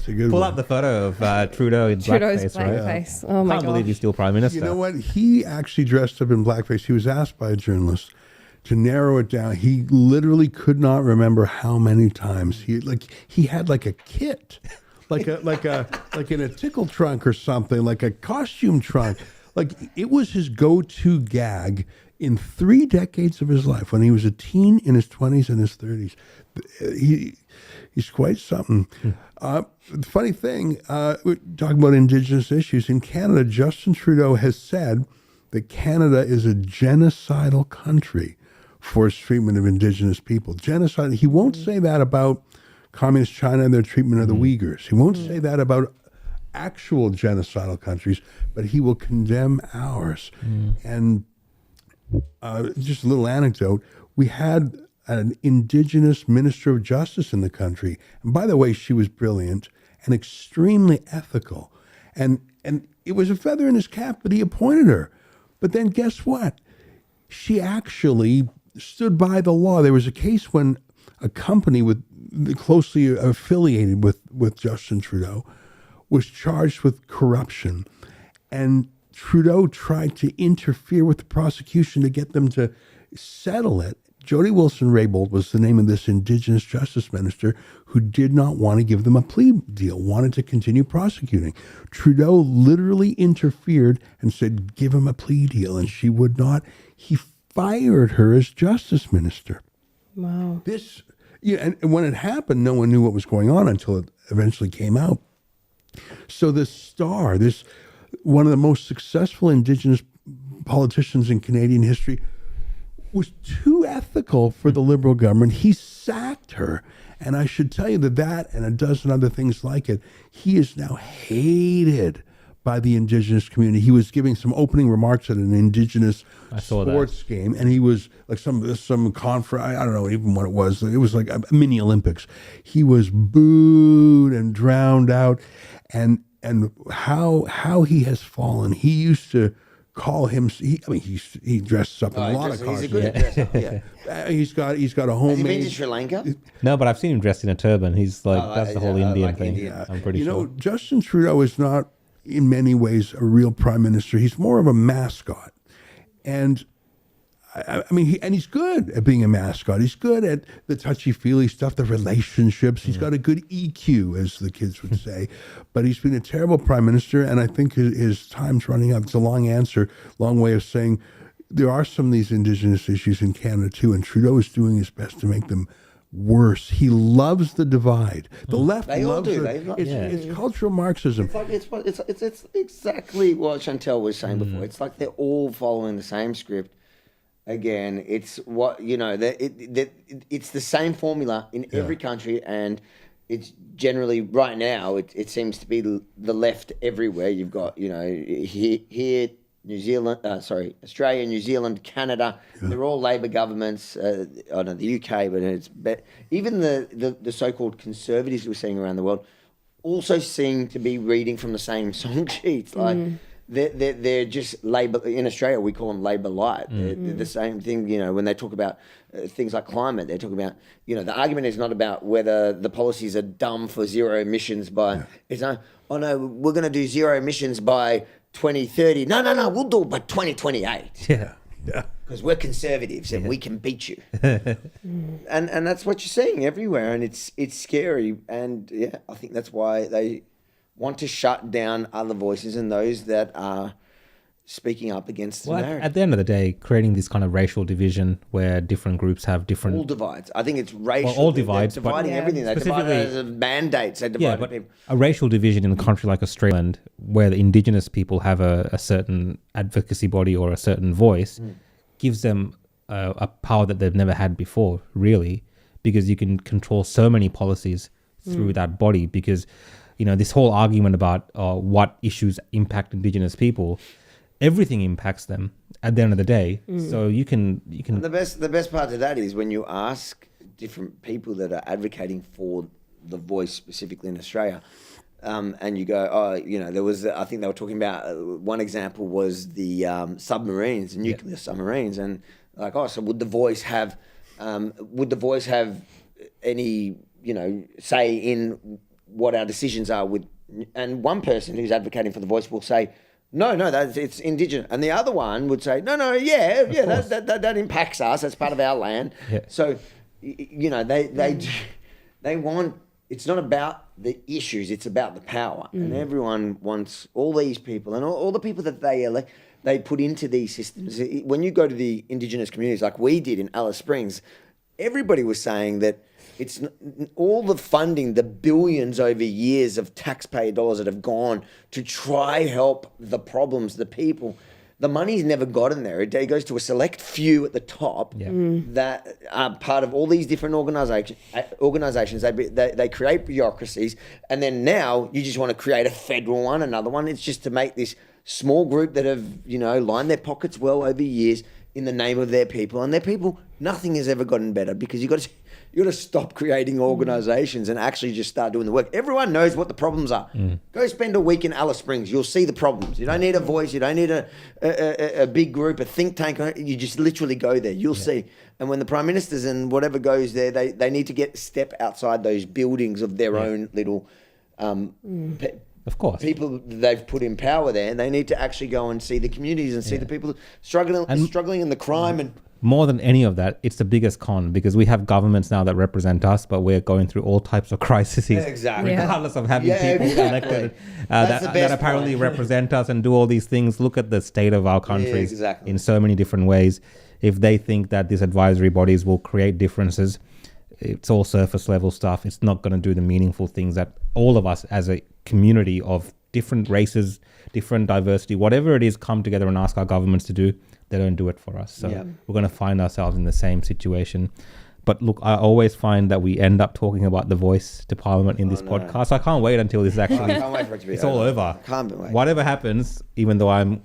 a good Pull one. up the photo of Trudeau in Trudeau's blackface, right? blackface. Oh my Can't believe god. he's still prime minister. You know what? He actually dressed up in blackface. He was asked by a journalist to narrow it down. He literally could not remember how many times he had like a kit, like in a tickle trunk or something, like a costume trunk. Like it was his go-to gag in 3 decades of his life, when he was a teen, in his 20s and his 30s. He's quite something. The funny thing, we're talking about Indigenous issues. In Canada, Justin Trudeau has said that Canada is a genocidal country for its treatment of Indigenous people. Genocide. He won't say that about Communist China and their treatment of the Uyghurs. He won't say that about actual genocidal countries, but he will condemn ours. And just a little anecdote, we had an Indigenous Minister of Justice in the country. And by the way, she was brilliant and extremely ethical. And it was a feather in his cap that he appointed her. But then guess what? She actually stood by the law. There was a case when a company closely affiliated with Justin Trudeau was charged with corruption. And Trudeau tried to interfere with the prosecution to get them to settle it. Jody Wilson-Raybould was the name of this Indigenous Justice Minister who did not want to give them a plea deal, wanted to continue prosecuting. Trudeau literally interfered and said, give him a plea deal, and she would not. He fired her as Justice Minister. Wow. And when it happened, no one knew what was going on until it eventually came out. So this one of the most successful Indigenous politicians in Canadian history, was too ethical for the Liberal government. He sacked her. And I should tell you that and a dozen other things like it, he is now hated by the Indigenous community. He was giving some opening remarks at an Indigenous sports game, and he was like some conference, I don't know even what it was. It was like a mini Olympics. He was booed and drowned out. And how he has fallen. He used to call him. He dresses up in a lot of costumes. He's a good dresser. Yeah. He's got a Has he been homemade. to Sri Lanka? No, but I've seen him dressed in a turban. He's like, that's the whole Indian like thing. Indian. I'm pretty sure. Justin Trudeau is not in many ways a real prime minister. He's more of a mascot. And I mean, he's good at being a mascot. He's good at the touchy-feely stuff, the relationships. He's got a good EQ, as the kids would say. But he's been a terrible prime minister, and I think his time's running out. It's a long answer, long way of saying there are some of these Indigenous issues in Canada too, and Trudeau is doing his best to make them worse. He loves the divide. The left They all loves do. it. They- It's cultural Marxism. It's exactly what Chantel was saying before. It's like they're all following the same script. Again, it's what it's the same formula in every country, and it's generally right now. It seems to be the left everywhere. You've got here New Zealand, Australia, New Zealand, Canada. They're all Labor governments. I don't know the UK, but even the so-called conservatives we're seeing around the world also seem to be reading from the same song sheets. Like they're just Labor in Australia. We call them Labor light. They're the same thing. When they talk about things like climate, they're talking about the argument is not about whether the policies are dumb for zero emissions by. It's not. Oh no, we're going to do zero emissions by 2030. No, we'll do it by 2028. Yeah. Because we're conservatives and we can beat you. and that's what you're seeing everywhere, and it's scary. And I think that's why they want to shut down other voices and those that are speaking up against the narrative. At the end of the day, creating this kind of racial division where different groups have different... All divides. I think it's racial. All divides. They're dividing everything. They divide it as mandates. They divide but people. a racial division in a country like Australia, where the Indigenous people have a certain advocacy body or a certain voice, gives them a power that they've never had before, really, because you can control so many policies through that body. Because, this whole argument about what issues impact Indigenous people, everything impacts them at the end of the day. So you can. And the best part of that is when you ask different people that are advocating for the voice specifically in Australia, and you go, there was. I think they were talking about one example was the submarines, nuclear submarines, and like, so would the voice have any say in what our decisions are with? And one person who's advocating for the voice will say, No, it's Indigenous. And the other one would say, no, that impacts us. That's part of our land. Yeah. So, they want, it's not about the issues, it's about the power. And everyone wants all these people and all the people that they elect, they put into these systems. When you go to the Indigenous communities like we did in Alice Springs, everybody was saying that it's all the funding, the billions over years of taxpayer dollars that have gone to try help the problems, the people. The money's never gotten there. It goes to a select few at the top that are part of all these different organizations. They create bureaucracies, and then now you just want to create a federal one, another one. It's just to make this small group that have lined their pockets well over years in the name of their people, and their people. Nothing has ever gotten better because you got to stop creating organizations and actually just start doing the work. Everyone knows what the problems are. Go spend a week in Alice Springs. You'll see the problems. You don't need a voice. You don't need a big group, a think tank. You just literally go there. You'll see. And when the prime ministers and whatever goes there, they need to step outside those buildings of their own little of course, people they've put in power there. And they need to actually go and see the communities and see the people struggling in the crime and. More than any of that, it's the biggest con because we have governments now that represent us, but we're going through all types of crises, regardless of having people elected that apparently represent us and do all these things. Look at the state of our countries in so many different ways. If they think that these advisory bodies will create differences, it's all surface level stuff. It's not going to do the meaningful things that all of us as a community of different races, different diversity, whatever it is, come together and ask our governments to do. They don't do it for us. So we're going to find ourselves in the same situation. But look, I always find that we end up talking about the voice to Parliament in this podcast. I can't wait until this actually, I can't wait for it to be it's all over. Can't wait. Whatever happens, even though I'm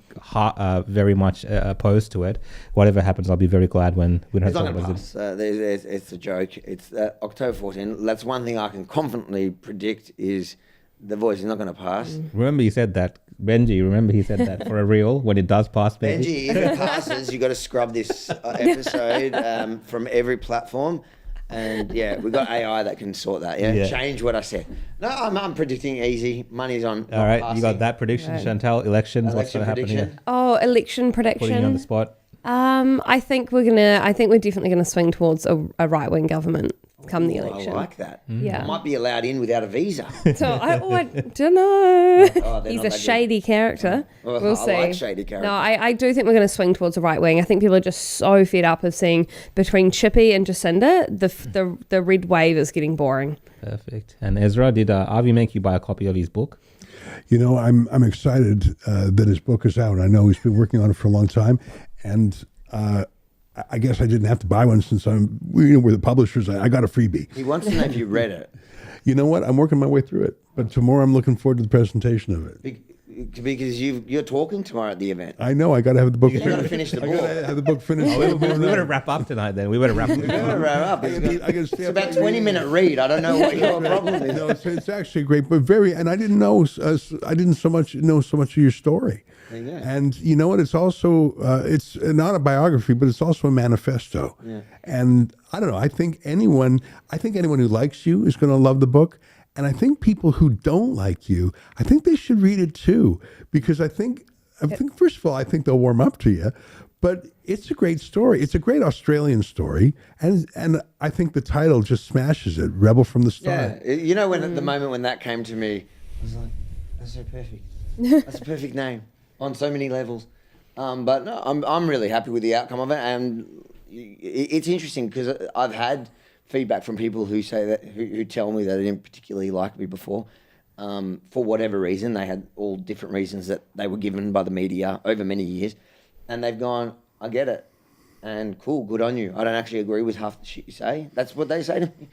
very much opposed to it, whatever happens, I'll be very glad when we don't it's talk not about pass. It's a joke. It's October 14. That's one thing I can confidently predict is the voice is not going to pass. Remember he said that. Benji, remember he said that for a real when it does pass, baby. Benji, if it passes, you got to scrub this episode from every platform. And yeah, we've got AI that can sort that. Yeah, Yeah. change what I said. No, I'm predicting easy. Money's on. All right, you got that prediction, Chantal. Elections, what's Election going to happen here? prediction. Oh, election Putting you on the prediction. spot. I think we're definitely gonna swing towards a right wing government come the Oh, election. I like that. Yeah. I might be allowed in without a visa. So I don't know. Oh, they're He's not a that good. shady character. Well, We'll I see. like shady characters. No, I do think we're going to swing towards a right wing. I think people are just so fed up of seeing between Chippy and Jacinda, the red wave is getting boring. Perfect. And Ezra, did Avi make you buy a copy of his book? You know, I'm excited that his book is out. I know he's been working on it for a long time, and I guess I didn't have to buy one since we're the publishers. I got a freebie. He wants to know if you read it. You know what? I'm working my way through it, but tomorrow I'm looking forward to the presentation of it. Because you're talking tomorrow at the event. I know I got to have the book. You gotta finish the I got book. to have the book finished. We better wrap up tonight then. We better wrap up. We're gonna wrap up. I gotta stay It's up about late 20-minute read. I don't know what your problem is. No, it's actually great, but very. And I didn't know. I didn't know so much of your story. There you go. And you know what? It's also it's not a biography, but it's also a manifesto. Yeah. And I don't know. I think anyone who likes you is going to love the book. And I think people who don't like you, I think they should read it too, because I think first of all, I think they'll warm up to you. But it's a great story. It's a great Australian story, and I think the title just smashes it. Rebel from the Start. Yeah, you know, when at the moment when that came to me, I was like, "That's so perfect. That's a perfect name on so many levels." But no, I'm really happy with the outcome of it, and it's interesting because I've had feedback from people who say that who tell me that they didn't particularly like me before, for whatever reason. They had all different reasons that they were given by the media over many years, and they've gone, "I get it." And cool, good on you. I don't actually agree with half the shit you say. That's what they say to me.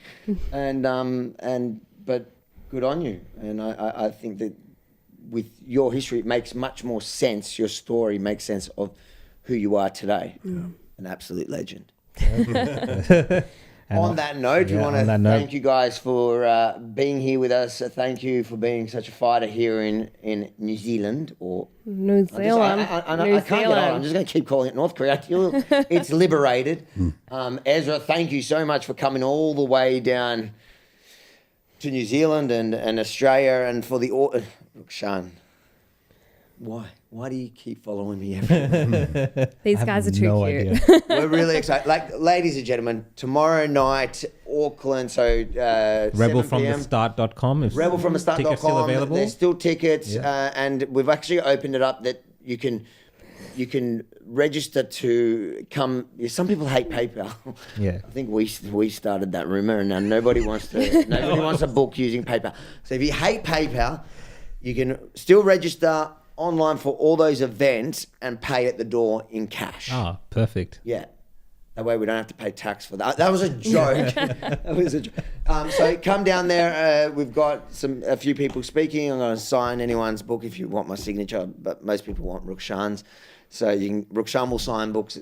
But good on you. And I think that with your history, it makes much more sense. Your story makes sense of who you are today. An absolute legend. On that note, we want to thank you guys for being here with us. Thank you for being such a fighter here in New Zealand or New Zealand. I can't get on. I'm just going to keep calling it North Korea till it's liberated. Ezra, thank you so much for coming all the way down to New Zealand and Australia, and for the Rukshan. Why do you keep following me everywhere? These guys are too No cute. idea. We're really excited. Like, ladies and gentlemen, tomorrow night, Auckland, so 7 p.m. Rebelfromthestart.com. Rebelfromthestart.com. Tickets still available? There's still tickets, Yeah. and we've actually opened it up that you can register to come. Some people hate PayPal. Yeah. I think we started that rumor, and now nobody wants to book using PayPal. So if you hate PayPal, you can still register online for all those events and pay at the door in cash. Ah, perfect. Yeah. That way we don't have to pay tax for that. That was a joke. That was a joke. So come down there. We've got a few people speaking. I'm going to sign anyone's book if you want my signature, but most people want Rukshan's. So Rukshan will sign books.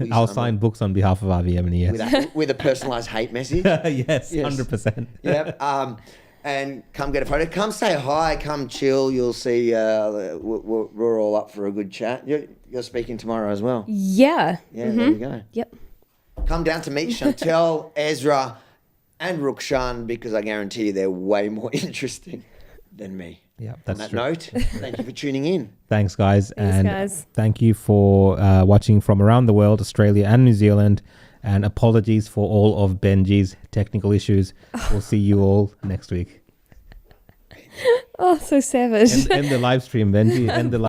I'll sign books on behalf of RVM, yes. with a personalised hate message. Yes, Yes. 100%. Yep. And come get a photo. Come say hi. Come chill. You'll see. We're all up for a good chat. You're speaking tomorrow as well. Yeah. Yeah, there you go. Yep. Come down to meet Chantel, Ezra, and Rukshan, because I guarantee you they're way more interesting than me. Yeah, On that's that true. note, thank you for tuning in. Thanks, guys. Thanks, and guys. thank you for watching from around the world, Australia and New Zealand. And apologies for all of Benji's technical issues. We'll see you all next week. Oh, so savage. End the live stream, Benji. End the live